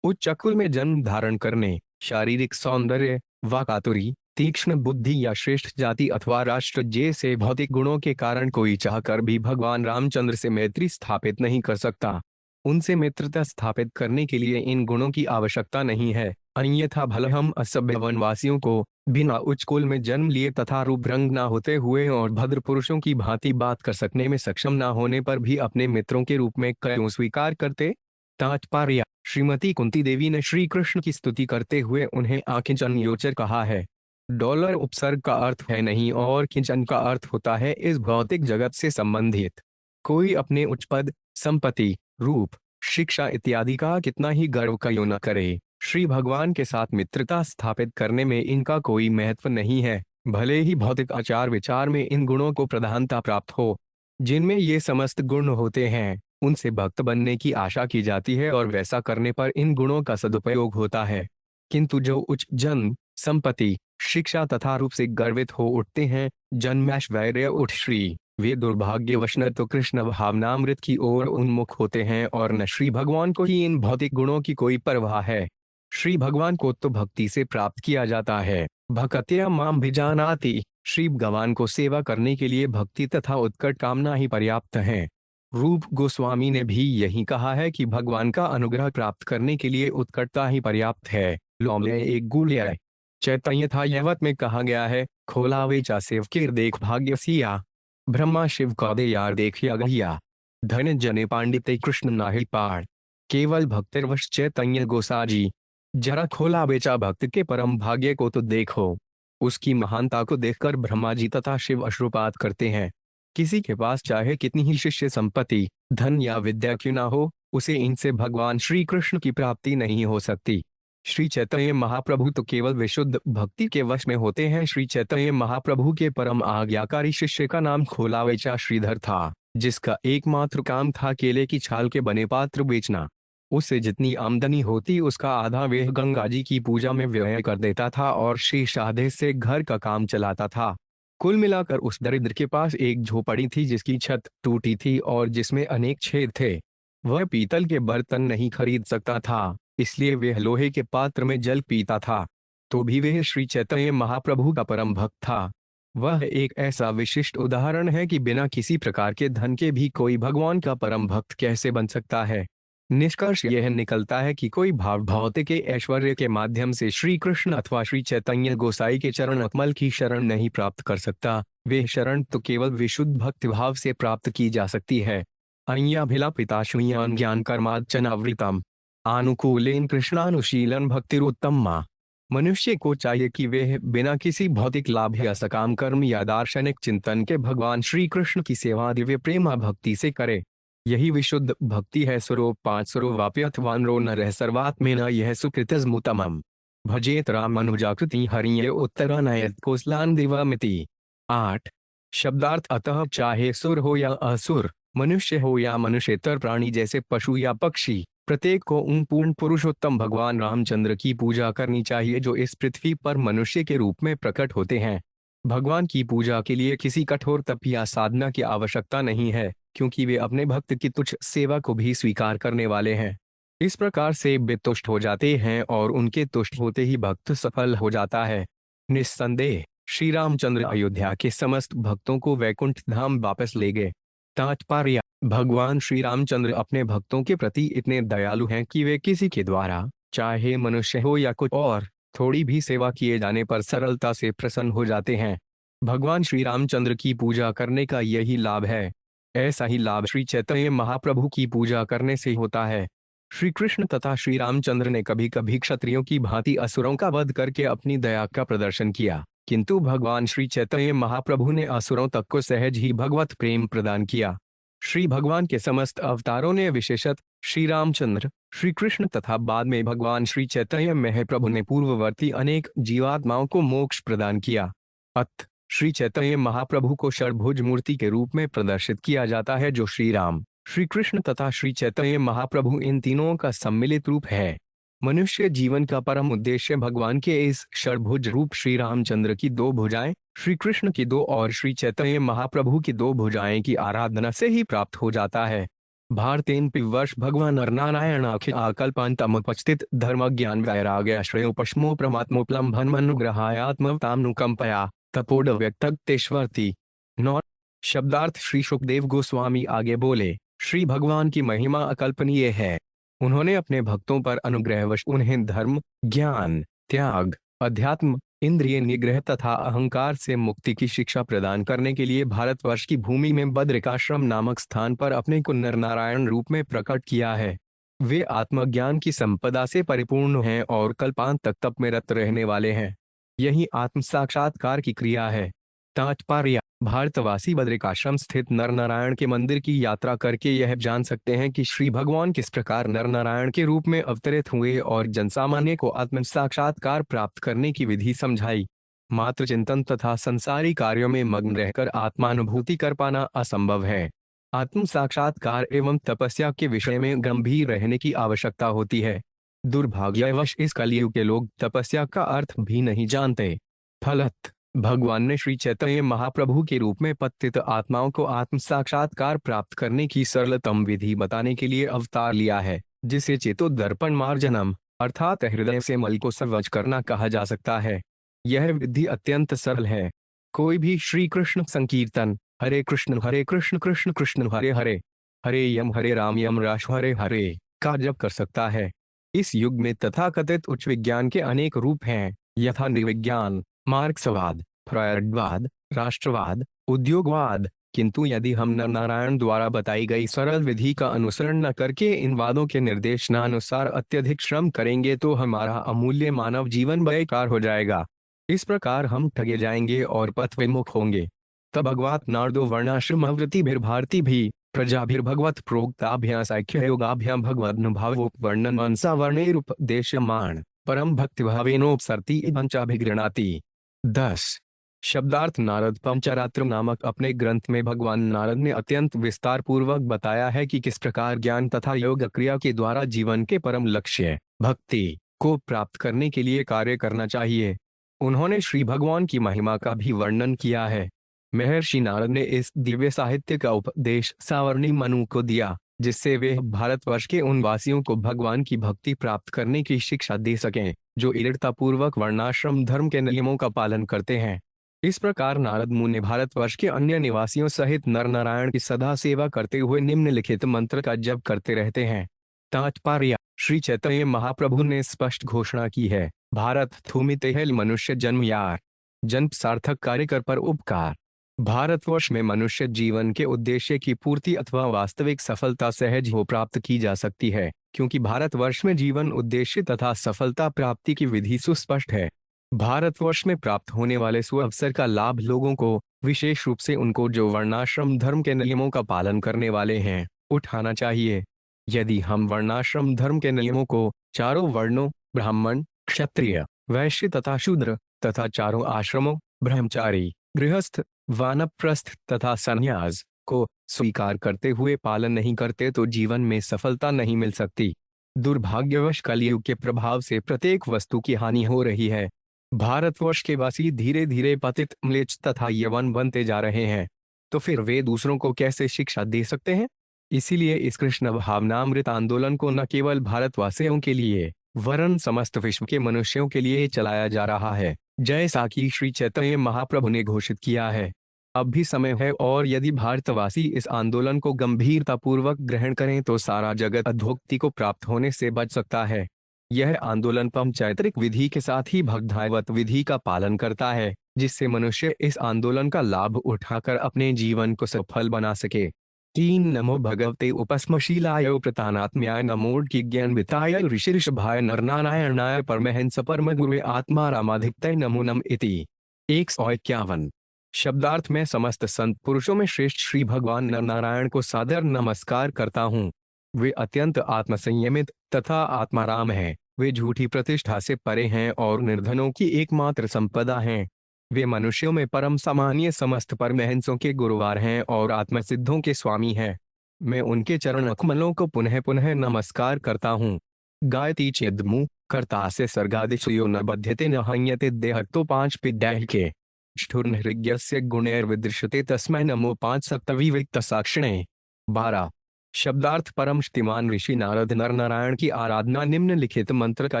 उच्च कुल में जन्म धारण करने, शारीरिक सौंदर्य, वाकातुरी, तीक्ष्ण बुद्धि या श्रेष्ठ जाति अथवा राष्ट्र जैसे भौतिक गुणों के कारण कोई चाहकर भी भगवान रामचंद्र से मैत्री स्थापित नहीं कर सकता। उनसे मित्रता स्थापित करने के लिए इन गुणों की आवश्यकता नहीं है। अन्यथा भले हम असभ्य वनवासियों को बिना उच्च कुल में जन्म लिए तथा रूप रंग न होते हुए और भद्र पुरुषों की भांति बात कर सकने में सक्षम न होने पर भी अपने मित्रों के रूप में क्यों स्वीकार करते। तात्पर्य, श्रीमती कुंती देवी ने श्री कृष्ण की स्तुति करते हुए उन्हें आकिंचन योचर कहा है। डॉलर उपसर्ग का अर्थ है नहीं और किंचन का अर्थ होता है इस भौतिक जगत से संबंधित। कोई अपने उच्च पद, संपत्ति, रूप, शिक्षा इत्यादि का कितना ही गर्व क्यों न करे, श्री भगवान के साथ मित्रता स्थापित करने में इनका कोई महत्व नहीं है। भले ही भौतिक आचार विचार में इन गुणों को प्रधानता प्राप्त हो। जिनमें ये समस्त गुण होते हैं उनसे भक्त बनने की आशा की जाती है और वैसा करने पर इन गुणों का सदुपयोग होता है। किंतु जो उच्च जन्म, संपत्ति, शिक्षा तथा रूप से गर्वित हो उठते हैं, जन्मैश्वर्य उठ श्री, वे दुर्भाग्यवश न तो कृष्ण भावनामृत की ओर उन्मुख होते हैं और न श्री भगवान को ही इन भौतिक गुणों की कोई परवाह है। श्री भगवान को तो भक्ति से प्राप्त किया जाता है। भक्त्या माम भिजानाति, श्री भगवान को सेवा करने के लिए भक्ति तथा उत्कट कामना ही पर्याप्त है। रूप गोस्वामी ने भी यही कहा है कि भगवान का अनुग्रह प्राप्त करने के लिए उत्कटता ही पर्याप्त है। लोमले एक गुल्य चैतन्य था यवत में कहा गया है, खोला वेचा सेव किर देख भाग्य सिया, ब्रह्मा शिव कौदे यार देखिया गहिया, धन जने पांडित्य कृष्ण नाहि पार, केवल भक्तिर्वश चैतन्य गोसाजी। जरा खोला बेचा भक्त के परम भाग्य को तो देखो। उसकी महानता को देखकर ब्रह्मा जी तथा शिव अश्रुपात करते हैं। किसी के पास चाहे कितनी ही शिष्य संपत्ति, धन या विद्या क्यों ना हो, उसे इनसे भगवान श्री कृष्ण की प्राप्ति नहीं हो सकती। श्री चैतन्य महाप्रभु तो केवल विशुद्ध भक्ति के वश में होते हैं। श्री चैतन्य महाप्रभु के परम आज्ञाकारी शिष्य का नाम खोलावेचा श्रीधर था, जिसका एकमात्र काम था केले की छाल के बने पात्र बेचना। उससे जितनी आमदनी होती उसका आधा वह गंगा जी की पूजा में व्यय कर देता था और शेष आधे से घर का काम चलाता था। कुल मिलाकर उस दरिद्र के पास एक झोपड़ी थी जिसकी छत टूटी थी और जिसमें अनेक छेद थे। वह पीतल के बर्तन नहीं खरीद सकता था, इसलिए वह लोहे के पात्र में जल पीता था। तो भी वह श्री चैतन्य महाप्रभु का परम भक्त था। वह एक ऐसा विशिष्ट उदाहरण है कि बिना किसी प्रकार के धन के भी कोई भगवान का परम भक्त कैसे बन सकता है। निष्कर्ष यह निकलता है कि कोई भौतिक ऐश्वर्य के माध्यम से श्री कृष्ण अथवा श्री चैतन्य गोसाई के चरण कमल की शरण नहीं प्राप्त कर सकता। वे शरण तो केवल विशुद्ध भक्तिभाव से प्राप्त की जा सकती है। अय्याभिलापिता श्रूयान ज्ञान कर्मार्चनावृतम आनुकूलेन कृष्णानुशीलन भक्तिरुत्तमा। मनुष्य को चाहिए कि वह बिना किसी भौतिक लाभ या सकाम कर्म या दार्शनिक चिंतन के भगवान श्री कृष्ण की सेवा दिव्य प्रेमा भक्ति से करे। यही विशुद्ध भक्ति है। स्वरूप 5 स्वरूपाप्यथवानरो नरः सर्वात्मेन यह सुकृतस्मुतमम् भजेत रामानुजाकृति हरिये उत्तरानयत कोसलान दिवामिति। 8 शब्दार्थ अतः चाहे सुर हो या असुर, मनुष्य हो या मनुष्यतर प्राणी जैसे पशु या पक्षी, प्रत्येक को उन पूर्ण पुरुषोत्तम भगवान रामचंद्र की पूजा करनी चाहिए जो इस पृथ्वी पर मनुष्य के रूप में प्रकट होते हैं। भगवान की पूजा के लिए किसी कठोर तप या साधना की आवश्यकता नहीं है, क्योंकि वे अपने भक्त की तुच्छ सेवा को भी स्वीकार करने वाले हैं। इस प्रकार से वे तुष्ट हो जाते हैं और उनके तुष्ट होते ही भक्त सफल हो जाता है। निस्संदेह श्री रामचंद्र अयोध्या के समस्त भक्तों को वैकुंठ धाम वापस ले गए। तात्पर्य: भगवान श्री रामचंद्र अपने भक्तों के प्रति इतने दयालु हैं कि वे किसी के द्वारा, चाहे मनुष्य हो या कुछ और, थोड़ी भी सेवा किए जाने पर सरलता से प्रसन्न हो जाते हैं। भगवान श्री रामचंद्र की पूजा करने का यही लाभ है। ऐसा ही लाभ श्री चैतन्य महाप्रभु की पूजा करने से होता है। श्री कृष्ण तथा श्री रामचंद्र ने कभी कभी क्षत्रियों की भांति असुरों का वध करके अपनी दया का प्रदर्शन किया, किंतु भगवान श्री चैतन्य महाप्रभु ने असुरों तक को सहज ही भगवत प्रेम प्रदान किया। श्री भगवान के समस्त अवतारों ने विशेषत श्री रामचंद्र, श्री कृष्ण तथा बाद में भगवान श्री चैतन्य महाप्रभु ने पूर्ववर्ती अनेक जीवात्माओं को मोक्ष प्रदान किया। अतः श्री चैतन्य महाप्रभु को षड्भुज मूर्ति के रूप में प्रदर्शित किया जाता है, जो श्री राम, श्री कृष्ण तथा श्री चैतन्य महाप्रभु इन तीनों का सम्मिलित रूप है। मनुष्य जीवन का परम उद्देश्य भगवान के इस षड्भुज रूप श्री रामचंद्र की 2 भुजाएं, श्री कृष्ण की 2 और श्री चैतन्य महाप्रभु की 2 भुजाएं की आराधना से ही प्राप्त हो जाता है। भारतेन पिवर्ष भगवान नरनारायण अखिल आकल्पांतमुपस्थित धर्म ज्ञान वैराग्य श्रेयो पश्मो प्रमात्मोपलम्भनमनुग्रहायात्मतानुकंपया तपोड व्यक्ततेश्वर्ति। 9 शब्दार्थ श्री सुखदेव गोस्वामी आगे बोले, श्री भगवान की महिमा अकल्पनीय है। उन्होंने अपने भक्तों पर अनुग्रहवश उन्हें धर्म, ज्ञान, त्याग, अध्यात्म, इंद्रिय निग्रह तथा अहंकार से मुक्ति की शिक्षा प्रदान करने के लिए भारतवर्ष की भूमि में बद्रिकाश्रम नामक स्थान पर अपने को नरनारायण रूप में प्रकट किया है। वे आत्मज्ञान की संपदा से परिपूर्ण हैं और कल्पांत तक तप में रत रहने वाले हैं। यही आत्म साक्षात्कार की क्रिया है। तात्पर्य: भारतवासी बद्रिकाश्रम स्थित नरनारायण के मंदिर की यात्रा करके यह जान सकते हैं कि श्री भगवान किस प्रकार नरनारायण के रूप में अवतरित हुए और जनसामान्य को आत्म साक्षात्कार प्राप्त करने की विधि समझाई। मात्र चिंतन तथा संसारी कार्यों में मग्न रहकर आत्मानुभूति कर पाना असंभव है। आत्म साक्षात्कार एवं तपस्या के विषय में गंभीर रहने की आवश्यकता होती है। दुर्भाग्यवश इस कलयुग के लोग तपस्या का अर्थ भी नहीं जानते। फलत भगवान ने श्री चैतन्य महाप्रभु के रूप में पतित आत्माओं को आत्म साक्षात्कार प्राप्त करने की सरलतम विधि बताने के लिए अवतार लिया है, जिसे चेतो दर्पण मार्जनम अर्थात हृदय से मल को स्वच्छ करना कहा जा सकता है। यह विधि अत्यंत सरल है। कोई भी श्री कृष्ण संकीर्तन हरे कृष्ण कृष्ण कृष्ण हरे हरे, हरे राम राश हरे हरे का जप कर सकता है। इस युग में तथाकथित उच्च विज्ञान के अनेक रूप हैं, यथा निर्विज्ञान, मार्क्सवाद, फ्रॉयडवाद, राष्ट्रवाद, उद्योगवाद। किंतु यदि हम नरनारायण द्वारा बताई गई सरल विधि का अनुसरण न करके इन वादों के निर्देशनानुसार अत्यधिक श्रम करेंगे तो हमारा अमूल्य मानव जीवन बेकार हो जाएगा। इस प्रकार हम ठगे जाएंगे और पथ विमुख होंगे। तब भगवात नारदो वर्णाश्रमवृत्तिभिर्भारती भी प्रजाभिर्भगवत प्रोक्ताभ्यासाख्य योगाभ्याम भगवदनुभावोपवर्णन मनसा वर्णैरुपदेश्यमाण परम भक्तिभावेनोपसरति पंचाभिगृणाति। 10 शब्दार्थ नारद पंचरात्र नामक अपने ग्रंथ में भगवान नारद ने अत्यंत विस्तार पूर्वक बताया है कि किस प्रकार ज्ञान तथा योग क्रिया के द्वारा जीवन के परम लक्ष्य भक्ति को प्राप्त करने के लिए कार्य करना चाहिए। उन्होंने श्री भगवान की महिमा का भी वर्णन किया है। महर्षि नारद ने इस दिव्य साहित्य का उपदेश सावर्णी मनु को दिया, जिससे वे भारतवर्ष के उन वासियों को भगवान की भक्ति प्राप्त करने की शिक्षा दे सकें जो दृढ़तापूर्वक वर्णाश्रम धर्म के नियमों का पालन करते हैं। इस प्रकार नारद मुनि भारतवर्ष के अन्य निवासियों सहित नर नारायण की सदा सेवा करते हुए निम्नलिखित मंत्र का जप करते रहते हैं। तात्पर्य: श्री चैतन्य महाप्रभु ने स्पष्ट घोषणा की है, भारत थूमिते है मनुष्य जन्म यार, जन्म सार्थक कार्य कर पर उपकार। भारतवर्ष में मनुष्य जीवन के उद्देश्य की पूर्ति अथवा वास्तविक सफलता सहज हो प्राप्त की जा सकती है, क्योंकि भारतवर्ष में जीवन उद्देश्य तथा सफलता प्राप्ति की विधि सुस्पष्ट है। भारतवर्ष में प्राप्त होने वाले सुअवसर का लाभ लोगों को, विशेष रूप से उनको जो वर्णाश्रम धर्म के नियमों का पालन करने वाले हैं, उठाना चाहिए। यदि हम वर्णाश्रम धर्म के नियमों को, चारों वर्णों ब्राह्मण, क्षत्रिय, वैश्य तथा शूद्र तथा चारों आश्रमों ब्रह्मचारी, गृहस्थ, वानप्रस्थ तथा संन्यास को स्वीकार करते हुए पालन नहीं करते तो जीवन में सफलता नहीं मिल सकती। दुर्भाग्यवश कलयुग के प्रभाव से प्रत्येक वस्तु की हानि हो रही है। भारतवर्ष के वासी धीरे धीरे पतित, म्लेच्छ तथा यवन बनते जा रहे हैं, तो फिर वे दूसरों को कैसे शिक्षा दे सकते हैं? इसीलिए इस कृष्ण भावनामृत आंदोलन को न केवल भारतवासियों के लिए वरन समस्त विश्व के मनुष्यों के लिए चलाया जा रहा है, जैसा कि श्री चैतन्य महाप्रभु ने घोषित किया है। अब भी समय है, और यदि भारतवासी इस आंदोलन को गंभीरतापूर्वक ग्रहण करें तो सारा जगत अधोगति को प्राप्त होने से बच सकता है। यह आंदोलन पंचैत्रिक विधि के साथ ही भगधायवत विधि का पालन करता है, जिससे मनुष्य इस आंदोलन का लाभ उठाकर अपने जीवन को सफल बना सके। 3 नमो भगवते उपस्मशीलाय प्रतानात्म्याय नमोर्की ज्ञान विताय ऋषिऋषभाय नरनारायणाय परमहंस परम गुरुवे आत्मा रामाधिपतय नमो नम इति। 151 शब्दार्थ में समस्त संत पुरुषों में श्रेष्ठ श्री भगवान नरनारायण को सादर नमस्कार करता हूँ। वे अत्यंत आत्मसंयमित तथा आत्माराम हैं। वे झूठी प्रतिष्ठा से परे हैं और निर्धनों की एकमात्र संपदा हैं। वे मनुष्यों में परम सामान्य समस्त परमहंसों के गुरुवार हैं और आत्मसिद्धों के स्वामी हैं। मैं उनके चरण कमलों को पुनः पुनः नमस्कार करता हूँ। गायती चेदमु कर्ता से सर्गादिशयो न बध्यते न हन्यते देहतो 5 पिड्डैः के ष्ठुर्नहृज्ञस्य गुणैर्विदृश्यते तस्मै नमो 5 सप्तविविक्त साक्षिणे। 12 शब्दार्थ परम श्रीमान ऋषि नारद नर नारायण की आराधना निम्नलिखित मंत्र का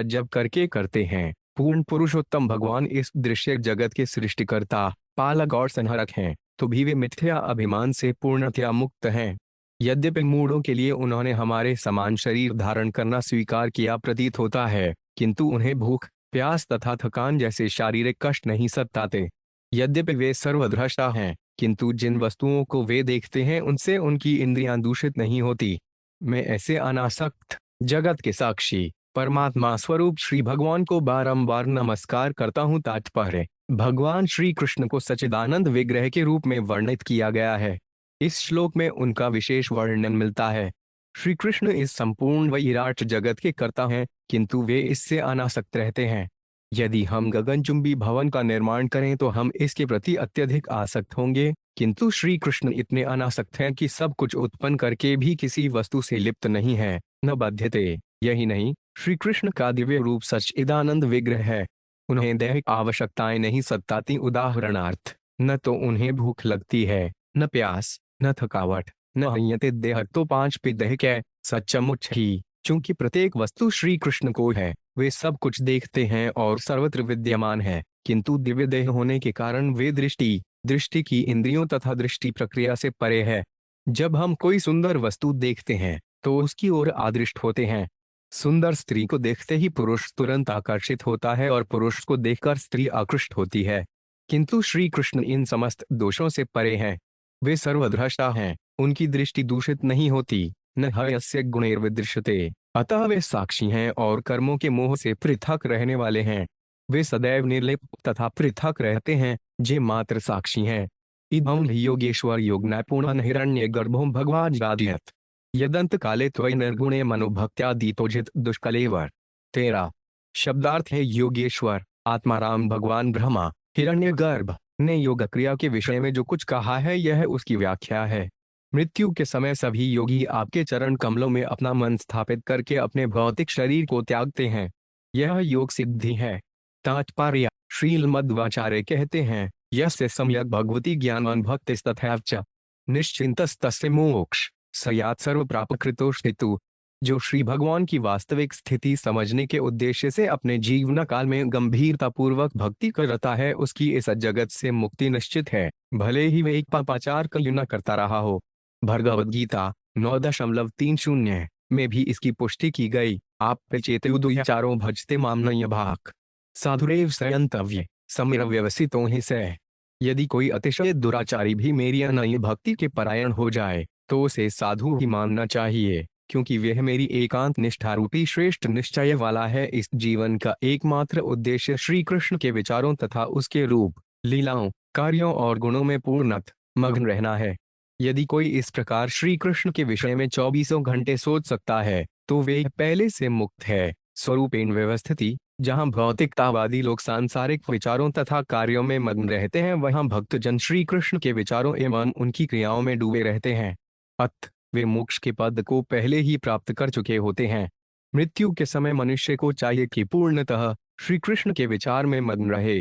जप करके करते हैं। पूर्ण पुरुषोत्तम भगवान इस दृश्य जगत के सृष्टिकर्ता, पालक और संहारक हैं, तो भी वे मिथ्या अभिमान से पूर्णतया मुक्त हैं। यद्यपि मूढ़ों के लिए उन्होंने हमारे समान शरीर धारण करना स्वीकार किया प्रतीत होता है, किंतु उन्हें भूख, प्यास तथा थकान जैसे शारीरिक कष्ट नहीं सताते। यद्यपि वे सर्वद्रष्टा हैं, किंतु जिन वस्तुओं को वे देखते हैं उनसे उनकी इंद्रियां दूषित नहीं होती। मैं ऐसे अनासक्त जगत के साक्षी परमात्मा स्वरूप श्री भगवान को बारंबार नमस्कार करता हूँ। तात्पर्य: भगवान श्री कृष्ण को सच्चिदानंद विग्रह के रूप में वर्णित किया गया है। इस श्लोक में उनका विशेष वर्णन मिलता है। श्री कृष्ण इस संपूर्ण विराट जगत के कर्ता हैं, किंतु वे इससे अनासक्त रहते हैं। यदि हम गगनचुंबी भवन का निर्माण करें तो हम इसके प्रति अत्यधिक आसक्त होंगे, किंतु श्री कृष्ण इतने अनासक्त हैं कि सब कुछ उत्पन्न करके भी किसी वस्तु से लिप्त नहीं है, न बध्यते। यही नहीं, श्री कृष्ण का दिव्य रूप सच्चिदानंद विग्रह है। उन्हें दैहिक आवश्यकताएं नहीं सताती। उदाहरणार्थ, न तो उन्हें भूख लगती है, न प्यास, न थकावट, न हन्यते देह तो 5 पिदेह कै सच्चमुच ही। चूंकि प्रत्येक वस्तु श्री कृष्ण को है, वे सब कुछ देखते हैं और सर्वत्र विद्यमान है, किंतु दिव्य देह होने के कारण वे दृष्टि की इंद्रियों तथा दृष्टि प्रक्रिया से परे है। जब हम कोई सुंदर वस्तु देखते हैं तो उसकी ओर आदृष्ट होते हैं। सुंदर स्त्री को देखते ही पुरुष तुरंत आकर्षित होता है और पुरुष को देखकर स्त्री आकृष्ट होती है, किंतु श्री कृष्ण इन समस्त दोषों से परे हैं। वे सर्वद्रष्टा हैं, उनकी दृष्टि दूषित नहीं होती, न हयस्य गुणैर्विदृश्यते। अतः वे साक्षी हैं और कर्मों के मोह से पृथक रहने वाले हैं। वे सदैव निर्लिप तथा पृथक रहते हैं, जे मात्र साक्षी हैं। इदं योगेश्वर योग नैपुणन हिरण्य गर्भो भगवान जादियत यदंत काले त्वयि निर्गुणे मनोभक्त्यादितोजित दुष्कलेवर। 13 शब्दार्थ है योगेश्वर आत्माराम भगवान ब्रह्मा हिरण्यगर्भ ने योग क्रिया के विषय में जो कुछ कहा है यह उसकी व्याख्या है। मृत्यु के समय सभी योगी आपके चरण कमलों में अपना मन स्थापित करके अपने भौतिक शरीर को त्यागते हैं। यह योग सिद्धि है। तात्पर्य श्रीलमध्वाचार्य कहते हैं, यस्य सम्यक् भगवती ज्ञानवान् भक्तिस्तथैव च निश्चिन्तस्तस्य मोक्ष सयात् सर्वप्रापकृतो स्थितु। जो श्री भगवान की वास्तविक स्थिति समझने के उद्देश्य से अपने जीवन काल में गंभीरता पूर्वक भक्ति करता है उसकी इस जगत से मुक्ति निश्चित है, भले ही वह एक पापाचार क्यों न करता रहा हो। भगवद गीता 9.30 में भी इसकी पुष्टि की गई। आप चेतुदुयाचारो भजते मामनय भाक साधुरेव सयंतव्य समीर व्यवसितों ही से। यदि कोई अतिशय दुराचारी भी मेरी अनन्य भक्ति के परायण हो जाए तो उसे साधु ही मानना चाहिए, क्योंकि वह मेरी एकांत निष्ठा रूपी श्रेष्ठ निश्चय वाला है। इस जीवन का एकमात्र उद्देश्य श्री कृष्ण के विचारों तथा उसके रूप लीलाओं कार्यों और गुणों में पूर्णतः मग्न रहना है। यदि कोई इस प्रकार श्री कृष्ण के विषय में 24 घंटे सोच सकता है तो वे पहले से मुक्त है। स्वरूपेण व्यवस्थिति जहाँ भौतिकतावादी लोग सांसारिक विचारों तथा कार्यों में मग्न रहते हैं, वहाँ भक्तजन श्री कृष्ण के विचारों एवं उनकी क्रियाओं में डूबे रहते हैं। अतः वे मोक्ष के पद को पहले ही प्राप्त कर चुके होते हैं। मृत्यु के समय मनुष्य को चाहिए कि पूर्णतः श्री कृष्ण के विचार में मग्न रहे,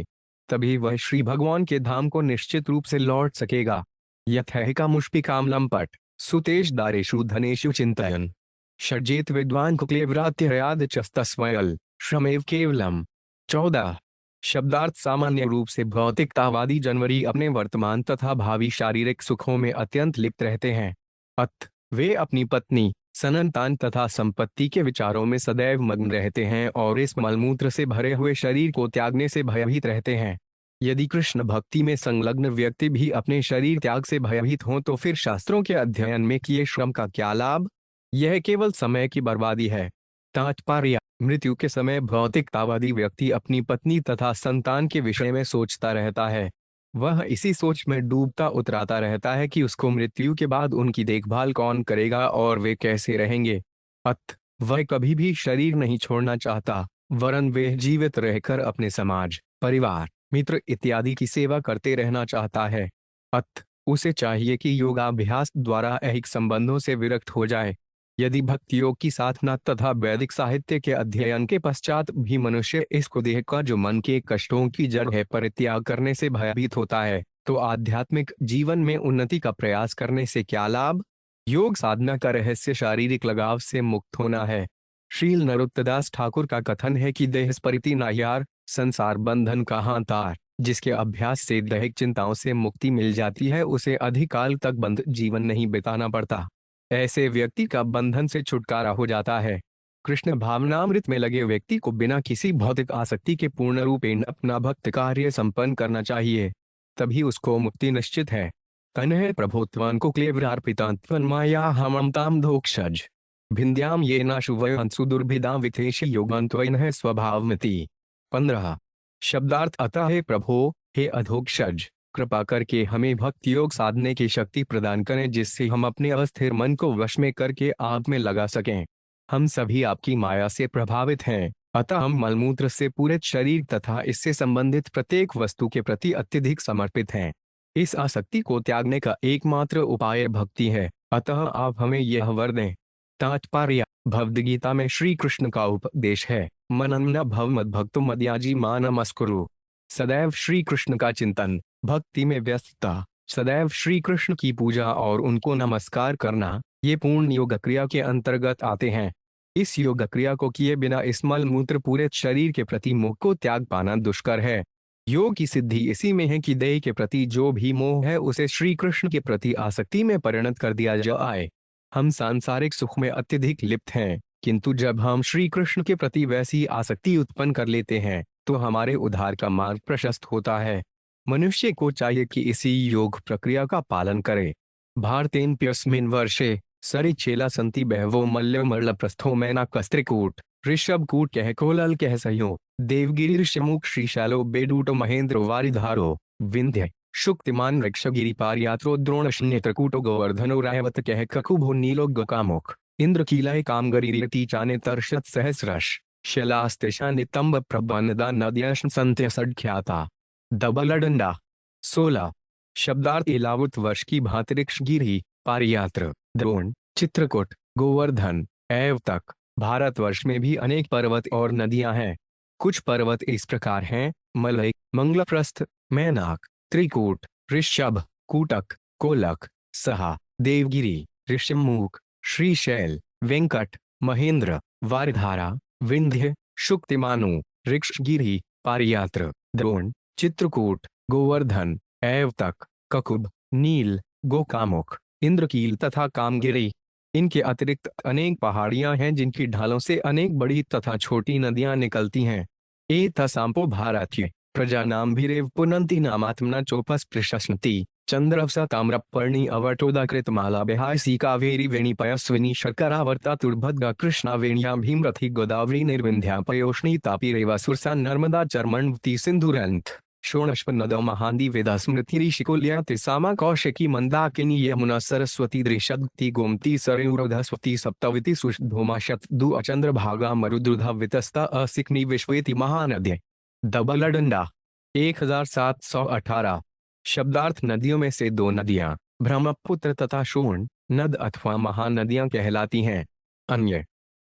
तभी वह श्री भगवान के धाम को निश्चित रूप से लौट सकेगा। यथैका मुष्पिकामलम पट सुतेश दारेशु धनेशु चिंतयन षड्जेत विद्वान कुक्लेव्रात्ययाद चस्तस्वयल श्रमेव केवलम। 14 शब्दार्थ सामान्य रूप से भौतिकतावादी जनवरी अपने वर्तमान तथा भावी शारीरिक सुखों में अत्यंत लिप्त रहते हैं। अतः वे अपनी पत्नी संतान तथा संपत्ति के विचारों में सदैव मग्न रहते हैं और इस मलमूत्र से भरे हुए शरीर को त्यागने से भयभीत रहते हैं। यदि कृष्ण भक्ति में संलग्न व्यक्ति भी अपने शरीर त्याग से भयभीत हों तो फिर शास्त्रों के अध्ययन में किए श्रम का क्या लाभ? यह केवल समय की बर्बादी है। तात्पर्य मृत्यु के समय भौतिकतावादी व्यक्ति अपनी पत्नी तथा संतान के विषय में सोचता रहता है। वह इसी सोच में डूबता उतराता रहता है कि उसको मृत्यु के बाद उनकी देखभाल कौन करेगा और वे कैसे रहेंगे। अतः वह कभी भी शरीर नहीं छोड़ना चाहता, वरन वे जीवित रहकर अपने समाज परिवार मित्र इत्यादि की सेवा करते रहना चाहता है। अतः उसे चाहिए कि योगाभ्यास द्वारा ऐहिक संबंधों से विरक्त हो जाए। यदि भक्ति योग की साधना तथा वैदिक साहित्य के अध्ययन के पश्चात भी मनुष्य इसको देखकर जो मन के कष्टों की जड़ है परित्याग करने से भयभीत होता है, तो आध्यात्मिक जीवन में उन्नति का प्रयास करने से क्या लाभ? योग साधना का रहस्य शारीरिक लगाव से मुक्त होना है। श्रील नरोत्तदास ठाकुर का कथन है कि देह स्मृति नायार संसार बंधन कहाँ तार। जिसके अभ्यास से दैहिक चिंताओं से मुक्ति मिल जाती है उसे अधिक काल तक बंध जीवन नहीं बिताना पड़ता। ऐसे व्यक्ति का बंधन से छुटकारा हो जाता है। कृष्ण भावनामृत में लगे व्यक्ति को बिना किसी भौतिक आसक्ति के पूर्ण रूपेण अपना भक्त कार्य संपन्न करना चाहिए, तभी उसको मुक्ति निश्चित है। कन्हे प्रभोत्वान को क्लेव्रार्पितान्त्वन्माया हममताम धोक्षज भिन्द्याम ये नाशुवयंसु दुर्भिदा विथेश योगान्त्वयनः स्वभावमिति। 15 शब्दार्थ अतः हे प्रभो हे अधोक्षज कृपा करके हमें भक्ति योग साधने की शक्ति प्रदान करें जिससे हम अपने अस्थिर मन को वश में करके आप में लगा सकें। हम सभी आपकी माया से प्रभावित हैं, अतः हम मलमूत्र से पूरित शरीर तथा इससे संबंधित प्रत्येक वस्तु के प्रति अत्यधिक समर्पित हैं। इस आसक्ति को त्यागने का एकमात्र उपाय भक्ति है, अतः आप हमें यह वर दें। तात्पर्य भगवद्गीता में श्री कृष्ण का उपदेश है, मनन भव मद्भक्तो मद्याजी मा नमस्कुरु। सदैव श्री कृष्ण का चिंतन, भक्ति में व्यस्तता, सदैव श्री कृष्ण की पूजा और उनको नमस्कार करना, ये पूर्ण योग क्रिया के अंतर्गत आते हैं। इस योग क्रिया को किए बिना इस मल मूत्र पूरे शरीर के प्रति मोह को त्याग पाना दुष्कर है। योग की सिद्धि इसी में है कि देह के प्रति जो भी मोह है उसे श्री कृष्ण के प्रति आसक्ति में परिणत कर दिया जाए। हम सांसारिक सुख में अत्यधिक लिप्त हैं, किंतु जब हम श्री कृष्ण के प्रति वैसी आसक्ति उत्पन्न कर लेते हैं तो हमारे उद्धार का मार्ग प्रशस्त होता है। मनुष्य को चाहिए कि इसी योग प्रक्रिया का पालन करे। भारतेन प्यस्मिन् वर्षे सरिचेला संति बहवो मल्ल मरल प्रस्थो मैना कस्त्रिकूट ऋषभकूट कह कोलल कह सयो, देवगिरी ऋषमुख श्रीशैलो बेडूटो महेंद्र वारिधारो, विंध्य शुक्तिमान ऋक्षगिरि पारयात्रो द्रोण नेत्रकूटो गोवर्धनो रायवत कह ककुभो नीलो गोकामुख, इंद्रकीलय कामगरी चाने तरशत सहस्रश, शैलास्तेशा नितंब प्रबन्नदा नद्यश संत्य सड्ख्याता। दबलडंडा 16 शब्दार्थ इलावुत वर्ष की भातृक्ष गिरी, पारियात्र, द्रोण, चित्रकूट, गोवर्धन, एव तक। भारतवर्ष में भी अनेक पर्वत और नदियां हैं। कुछ पर्वत इस प्रकार हैं: मलय, मंगलप्रस्थ, मैनाक, त्रिकूट, ऋषभ, कूटक, कोलक, सहा, देवगिरी, ऋषमुख, श्रीशैल, वेंकट, महेंद्र, वारिधारा, विंध्य, शुक्तिमानु, ऋक्षगिरि, पारियात्र, द्रोण, चित्रकूट, गोवर्धन, एव तक, ककुभ, नील, गोकामुख, इंद्रकील तथा कामगिरी। इनके अतिरिक्त अनेक पहाड़ियां हैं जिनकी ढालों से अनेक बड़ी तथा छोटी नदियां निकलती हैं। एतसांपो भारतीय प्रजानाम भीरेव पुनन्ति नामात्मना चोपस प्रशस्ति, चंद्रवसा ताम्रपर्णी अवटोदाकृत माला बेहासी कावेरी वेणी पयस्विनी शर्करावर्ता तुर्भद्गा कृष्णा वेण्या भीमरथी गोदावरी निर्विंध्या पयोष्णी तापी रेवा सुरसा नर्मदा चर्मण्वती सिंधुरंथ षोडश नदौ महांदी वेदा स्मृति ऋषिकुल्या तिसामा कौशिकी मंदाकिनी यमुना सरस्वती दृशद्ति गोमती सरयुरधस्वती सप्तवती सुषधोमा शतदु अचंद्र भागा मरुद्रुधा वितस्ता असिकनी विश्वेति महानद्य। दबलडंडा 1718 शब्दार्थ नदियों में से दो नदियां ब्रह्मपुत्र तथा शोण नद अथवा महानदियां कहलाती हैं। अन्य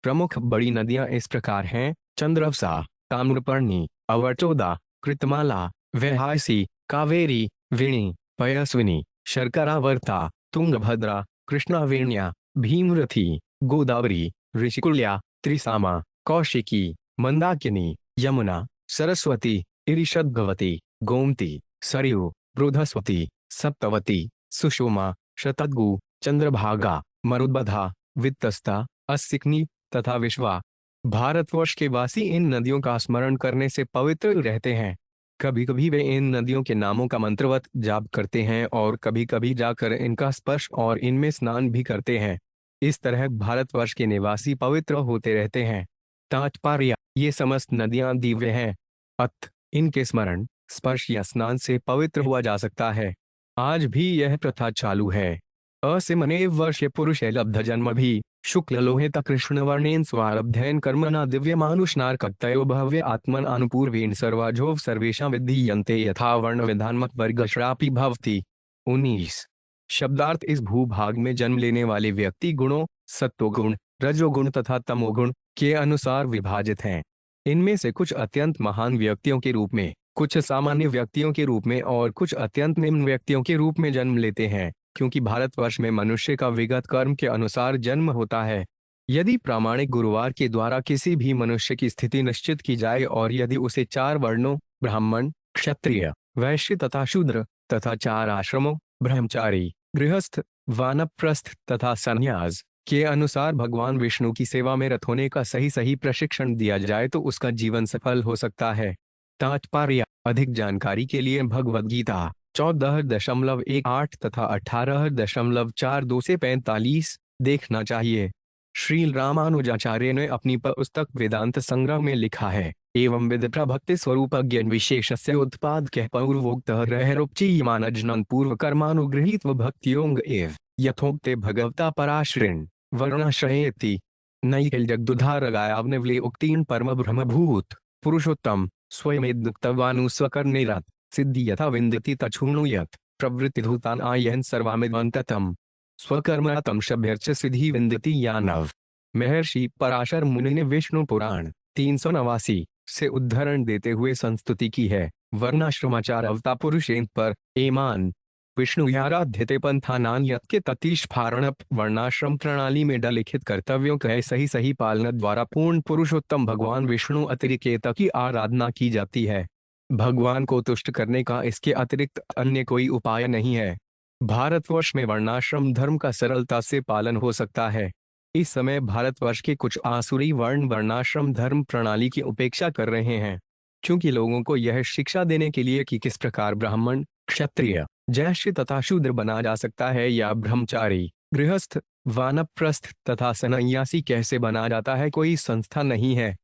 प्रमुख बड़ी नदियां इस प्रकार हैं: चंद्रवसा, ताम्रपर्णी, अवटोदा, कृतमाला, वैहासी, कावेरी, वेणी, पयस्विनी, शर्करावर्ता, तुंगभद्रा, कृष्णावेण्या, भीमरथी, गोदावरी, ऋषिकुल्या, त्रिसामा, कौशिकी, मंदाकिनी, यमुना, सरस्वती, इरिशद्भवती, गोमती, सरयू, बृहस्पति, सप्तवती, सुषमा, शतद्गु, चंद्रभागा, मरुद्बधा, वित्तस्ता, असिकनी तथा विश्वा। भारतवर्ष के वासी इन नदियों का स्मरण करने से पवित्र रहते हैं। कभी कभी वे इन नदियों के नामों का मंत्रवत जाप करते हैं और कभी कभी जाकर इनका स्पर्श और इनमें स्नान भी करते हैं। इस तरह भारतवर्ष के निवासी पवित्र होते रहते हैं। तात्पर्य: ये समस्त नदियां दिव्य हैं, अत इनके स्मरण, स्पर्श या स्नान से पवित्र हुआ जा सकता है। आज भी यह प्रथा चालू है। असिमनेव वर्षे पुरुषे लब्ध जन्म भी शुक्ल लोहित कृष्ण वर्णेन स्वारब्धेन कर्मणा दिव्य मानुषनार्कतयो भव्य आत्मन अनुपूर्वेण सर्वाजोव सर्वेषां विधीयन्ते यथा वर्ण विधानमक वर्ग श्रापि भवति। 19 शब्दार्थ इस भूभाग में जन्म लेने वाले व्यक्ति गुणों सत्वगुण, रजोगुण तथा तमोगुण के अनुसार विभाजित हैं। इनमें से कुछ अत्यंत महान व्यक्तियों के रूप में, कुछ सामान्य व्यक्तियों के रूप में और कुछ अत्यंत निम्न व्यक्तियों के रूप में जन्म लेते हैं। क्योंकि भारतवर्ष में मनुष्य का विगत कर्म के अनुसार जन्म होता है। यदि प्रामाणिक गुरुवार के द्वारा किसी भी मनुष्य की स्थिति निश्चित की जाए और यदि उसे 4 वर्णों ब्राह्मण, क्षत्रिय, वैश्य तथा शूद्र तथा 4 आश्रमों ब्रह्मचारी, गृहस्थ, वानप्रस्थ तथा संन्यास के अनुसार भगवान विष्णु की सेवा में रत होने का सही प्रशिक्षण दिया जाए तो उसका जीवन सफल हो सकता है। तात्पर्य: अधिक जानकारी के लिए भगवद गीता 14.18 तथा 18.42 से 45 देखना चाहिए। श्री रामानुजाचार्य ने अपनी पुस्तक वेदांत संग्रह में लिखा है, एवं विद प्रभक्ति स्वरूप ज्ञान विशेष से उत्पाद कह पूर्वोक्त रहरोपचीयमानजनन पूर्व कर्मानुगृहीत भक्तियोंग एव यथोक्ते भगवता पराश्रिण वर्णाश्रयेति नैकल जगदुधार गायावनिवले उक्तीन परम ब्रह्मभूत पुरुषोत्तम स्वयमेदुक्तवानु स्वकर्णेरत सिद्धि यथा विन्दति तच्छृणुयात् प्रवृत्तिधूतान् आयन सर्वामिदन्ततम् स्वकर्मतम शभ्यर्च सिद्धि विन्दति यानव। महर्षि पराशर मुनि ने विष्णु पुराण 389 से उद्धरण देते हुए संस्तुति की है। वर्णाश्रमाचार अवता पुरुषें पर एमान विष्णु आराध्यते पंथानान यत्के ततिष्फारणप वर्णाश्रम प्रणाली में लिखित कर्तव्यों के सही पालन द्वारा पूर्ण पुरुषोत्तम भगवान विष्णु अतिरिक्त की आराधना की जाती है। भगवान को तुष्ट करने का इसके अतिरिक्त अन्य कोई उपाय नहीं है। भारतवर्ष में वर्णाश्रम धर्म का सरलता से पालन हो सकता है। इस समय भारतवर्ष के कुछ आसुरी वर्ण वर्णाश्रम धर्म प्रणाली की उपेक्षा कर रहे हैं, क्योंकि लोगों को यह शिक्षा देने के लिए कि किस प्रकार ब्राह्मण, क्षत्रिय, जैश्य तथा शूद्र बना जा सकता है या ब्रह्मचारी, गृहस्थ, वानप्रस्थ तथा सन्यासी कैसे बना जाता है कोई संस्था नहीं है।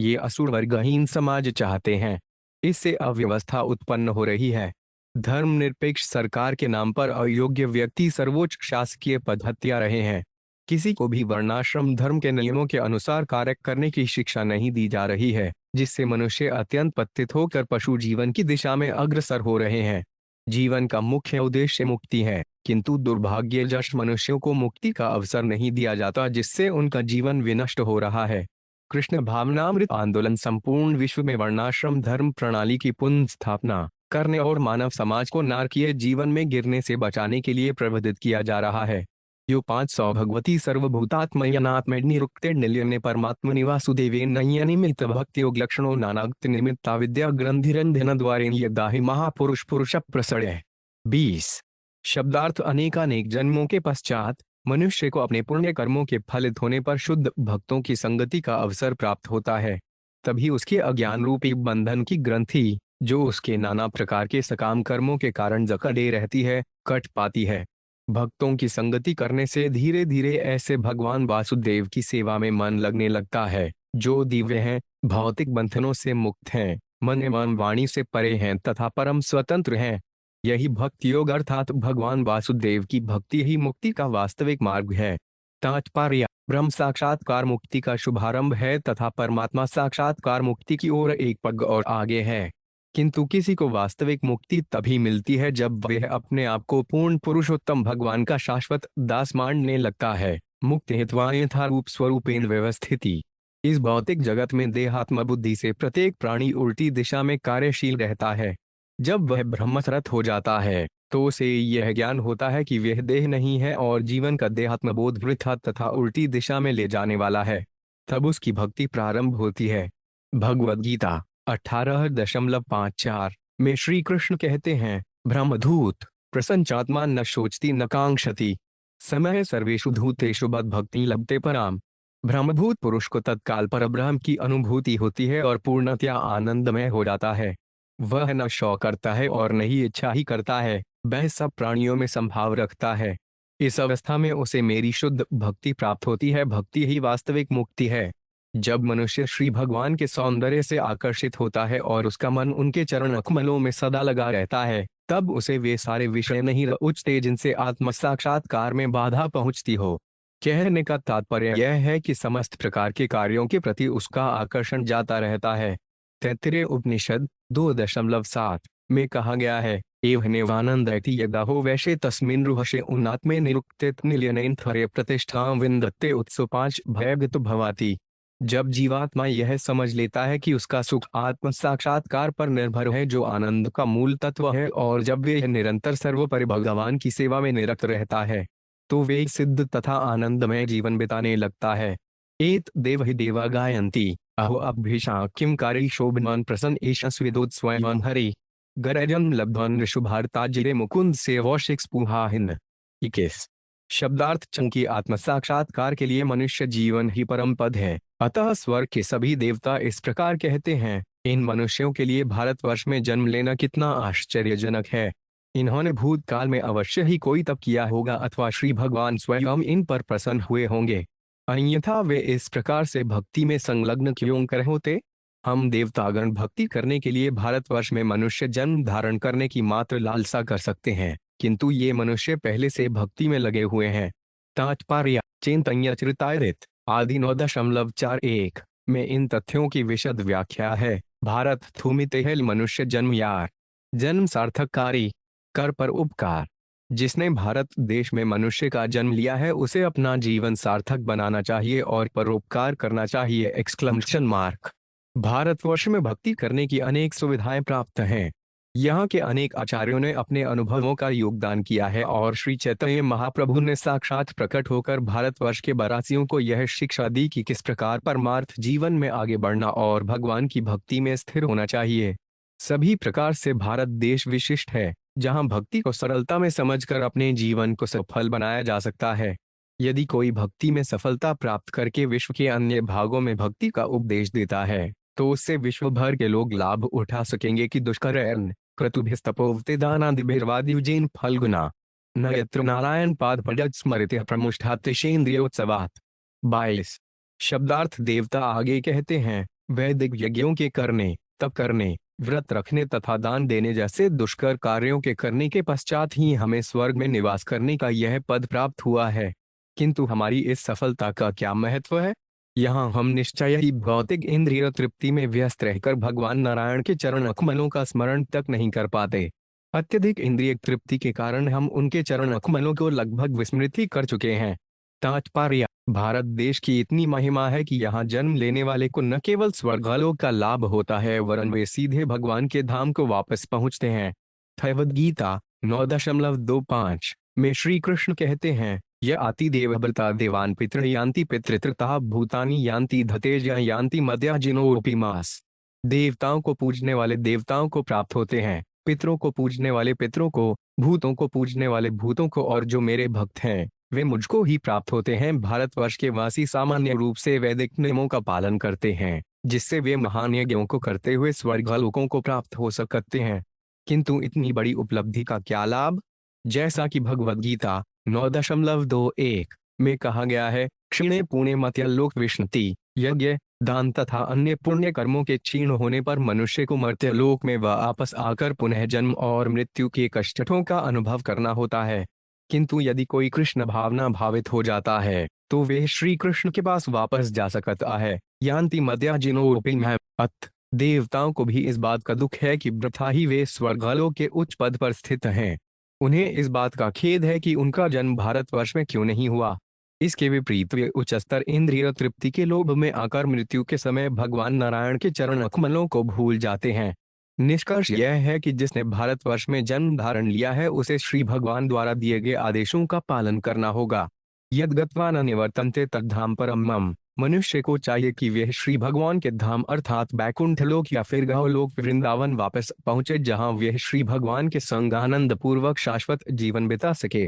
ये असुर वर्गहीन समाज चाहते हैं। इससे अव्यवस्था उत्पन्न हो रही है। धर्मनिरपेक्ष सरकार के नाम पर अयोग्य व्यक्ति सर्वोच्च शासकीय पद हत्या रहे हैं। किसी को भी वर्णाश्रम धर्म के नियमों के अनुसार कार्य करने की शिक्षा नहीं दी जा रही है, जिससे मनुष्य अत्यंत पतित होकर पशु जीवन की दिशा में अग्रसर हो रहे हैं। जीवन का मुख्य उद्देश्य मुक्ति है, किंतु दुर्भाग्यवश मनुष्यों को मुक्ति का अवसर नहीं दिया जाता, जिससे उनका जीवन विनष्ट हो रहा है। कृष्ण भावनामृत आंदोलन संपूर्ण विश्व में वर्णाश्रम धर्म प्रणाली की पुनः स्थापना करने और मानव समाज को नारकीय जीवन में गिरने से बचाने के लिए प्रवर्तित किया जा रहा है। यो 500 भगवती सर्वभूतात्मयनात्म निरुक्ते निलयने परमात्मनि वासुदेवेन नियमित भक्ति योग लक्षणों नानाक्त निमित्ता विद्या ग्रंथिरंधन द्वारेण यदाहि महापुरुष पुरुष प्रसड़य। 20 शब्दार्थ अनेकानेक जन्मों के पश्चात मनुष्य को अपने पुण्य कर्मों के फलित होने पर शुद्ध भक्तों की संगति का अवसर प्राप्त होता है। तभी उसके अज्ञान रूपी बंधन की ग्रंथि, जो उसके नाना प्रकार के सकाम कर्मों के कारण जकड़े रहती है, कट पाती है। भक्तों की संगति करने से धीरे धीरे ऐसे भगवान वासुदेव की सेवा में मन लगने लगता है, जो दिव्य हैं, भौतिक बंधनों से मुक्त हैं, मन एवं वाणी से परे हैं तथा परम स्वतंत्र हैं। यही भक्ति योग अर्थात भगवान वासुदेव की भक्ति ही मुक्ति का वास्तविक मार्ग है। तात्पर्य: ब्रह्म साक्षात्कार मुक्ति का शुभारंभ है तथा परमात्मा साक्षात्कार मुक्ति की ओर एक पग और आगे है। किंतु किसी को वास्तविक मुक्ति तभी मिलती है जब वह अपने आप को पूर्ण पुरुषोत्तम भगवान का शाश्वत दास मानने लगता है। मुक्त हेत्वा यथारूप स्वरूपेण व्यवस्थिति। इस भौतिक जगत में देहात्म बुद्धि से प्रत्येक प्राणी उल्टी दिशा में कार्यशील रहता है। जब वह ब्रह्मरत हो जाता है तो उसे यह ज्ञान होता है कि वह देह नहीं है और जीवन का देहात्म बोध वृथा तथा उल्टी दिशा में ले जाने वाला है। तब उसकी भक्ति प्रारंभ होती है। भगवद गीता 18.54 में श्री कृष्ण कहते हैं, ब्रह्मधूत प्रसन्नात्मा न शोचती न कांक्षति समय सर्वेषु धूतेषु बद भक्ति लभते पराम। ब्रह्मभूत पुरुष को तत्काल परब्रह्म की अनुभूति होती है और पूर्णतया आनंदमय हो जाता है। वह न शौक करता है और न ही इच्छा ही करता है, वह सब प्राणियों में संभाव रखता है। इस अवस्था में उसे मेरी शुद्ध भक्ति प्राप्त होती है। भक्ति ही वास्तविक मुक्ति है। जब मनुष्य श्री भगवान के सौंदर्य से आकर्षित होता है और उसका मन उनके चरण कमलों में सदा लगा रहता है, तब उसे वे सारे विषय नहीं उचते जिनसे आत्म साक्षात्कार में बाधा पहुंचती हो। कहने का तात्पर्य यह है कि समस्त प्रकार के कार्यों के प्रति उसका आकर्षण जाता रहता है। तैत्तिरीय उपनिषद 2.7 में कहा गया है, एव नेवानंदयति यदाहो वैशे तस्मिन् रुहशे उन्नात्मे निरुक्तित निलयनेन थरे प्रतिष्ठां विन्दते उत्सु 5 भयगत भवाति। जब जीवात्मा यह समझ लेता है कि उसका सुख आत्म साक्षात्कार पर निर्भर है, जो आनंद का मूल तत्व है, और जब वे निरंतर सर्वोपरि भगवान की सेवा में निरत रहता है, तो वे सिद्ध तथा आनंदमय जीवन बिताने लगता है। एत देव ही देवा गायन्ति अहो अभिषा किम कारी शोभमान प्रसन्न एष विदोद स्वयं हरि गरजन लब्धन ऋषुभारता जिले मुकुंद सेवौशिक स्पुहाहिन। 21 शब्दार्थ चंकी आत्म साक्षात्कार के लिए मनुष्य जीवन ही परम पद है। अतः स्वर्ग के सभी देवता इस प्रकार कहते हैं, इन मनुष्यों के लिए भारतवर्ष में जन्म लेना कितना आश्चर्यजनक है। इन्होंने भूतकाल में अवश्य ही कोई तप किया होगा अथवा श्री भगवान स्वयं इन पर प्रसन्न हुए होंगे, अन्यथा वे इस प्रकार से भक्ति में संलग्न क्यों कर होते। हम देवतागण भक्ति करने के लिए भारतवर्ष में मनुष्य जन्म धारण करने की मात्र लालसा कर सकते हैं, किंतु ये मनुष्य पहले से भक्ति में लगे हुए हैं। तात्पर्य: चिंतन्यचरितायरित आदि 9.41 में इन तथ्यों की विशद व्याख्या है। भारत थूमितेहल मनुष्य जन्म यार जन्म सार्थककारी कर पर उपकार। जिसने भारत देश में मनुष्य का जन्म लिया है उसे अपना जीवन सार्थक बनाना चाहिए और परोपकार करना चाहिए! Exclamation mark. भारतवर्ष में भक्ति करने की अनेक सुविधाएं प्राप्त हैं। यहाँ के अनेक आचार्यों ने अपने अनुभवों का योगदान किया है और श्री चैतन्य महाप्रभु ने साक्षात प्रकट होकर भारतवर्ष के बरासियों को यह शिक्षा दी कि किस प्रकार परमार्थ जीवन में आगे बढ़ना और भगवान की भक्ति में स्थिर होना चाहिए। सभी प्रकार से भारत देश विशिष्ट है, जहाँ भक्ति को सरलता में समझकर अपने जीवन को सफल बनाया जा सकता है। यदि कोई भक्ति में सफलता प्राप्त करके विश्व के अन्य भागों में भक्ति का उपदेश देता है, तो उससे विश्व भर के लोग लाभ उठा सकेंगे कि दुष्कर्म क्रतुभिस्तपोवते दानादिभिर्वादियुजेन फल्गुना। न यत्र नारायण पाद पडत स्मृति प्रमुष्ठातिशेन्द्रियोत्सवात्। 22। शब्दार्थ देवता आगे कहते हैं, वैदिक यज्ञों के करने, तप करने, व्रत रखने तथा दान देने जैसे दुष्कर कार्यों के करने के पश्चात ही हमें स्वर्ग में निवास करने का यह पद प्राप्त हुआ है। किंतु हमारी इस सफलता का क्या महत्व है? यहाँ हम निश्चय ही भौतिक इंद्रिय तृप्ति में व्यस्त रहकर भगवान नारायण के चरण कमलों का स्मरण तक नहीं कर पाते। अत्यधिक इंद्रिय तृप्ति के कारण हम उनके चरण कमलों को लगभग विस्मृत ही कर चुके हैं। तात्पर्य: भारत देश की इतनी महिमा है कि यहाँ जन्म लेने वाले को न केवल स्वर्गलोक का लाभ होता है वरन वे सीधे भगवान के धाम को वापस पहुँचते हैं। भगवद गीता 9.25 में श्री कृष्ण कहते हैं, यह आति देवभृता देवान पितृ यान्ति पितृत्रता भूतानि यान्ति धतेज यान्ति मद्याजिनोऽपि मास। देवताओं को पूजने वाले देवताओं को प्राप्त होते हैं, पितरों को पूजने वाले पितरों को, भूतों को पूजने वाले भूतों को, और जो मेरे भक्त हैं वे मुझको ही प्राप्त होते हैं। भारतवर्ष के वासी सामान्य रूप से वैदिक नियमों का पालन करते हैं जिससे वे महान यज्ञों को करते हुए स्वर्गलोकों को प्राप्त हो सकते हैं। किंतु इतनी बड़ी उपलब्धि का क्या लाभ? जैसा कि भगवद गीता 9.21 में कहा गया है, क्षीणे पुण्य मत्यलोक विष्णति। यज्ञ, दान तथा अन्य पुण्य कर्मों के क्षीण होने पर मनुष्य को मर्त्यलोक में वापस आकर पुनः जन्म और मृत्यु के कष्टों का अनुभव करना होता है। किंतु यदि कोई कृष्ण भावना भावित हो जाता है तो वे श्री कृष्ण के पास वापस जा सकता है। यान्ति मद्याजिनोऽपि अत देवताओं को भी इस बात का दुख है कि वृथा ही वे स्वर्गलोक के उच्च पद पर स्थित हैं। उन्हें इस बात का खेद है कि उनका जन्म भारतवर्ष में क्यों नहीं हुआ। इसके विपरीत वे उच्च स्तर इंद्रिय तृप्ति के लोभ में आकर मृत्यु के समय भगवान नारायण के चरण कमलों को भूल जाते हैं। निष्कर्ष यह है कि जिसने भारतवर्ष में जन्म धारण लिया है उसे श्री भगवान द्वारा दिए गए आदेशों का पालन करना होगा। यद गत्वा न निवर्तन्ते तद्धाम परम मम। मनुष्य को चाहिए कि वह श्री भगवान के धाम अर्थात बैकुंठ लोक या फिर गौलोक वृंदावन वापस पहुंचे, जहां वह श्री भगवान के संग आनंद पूर्वक शाश्वत जीवन बिता सके।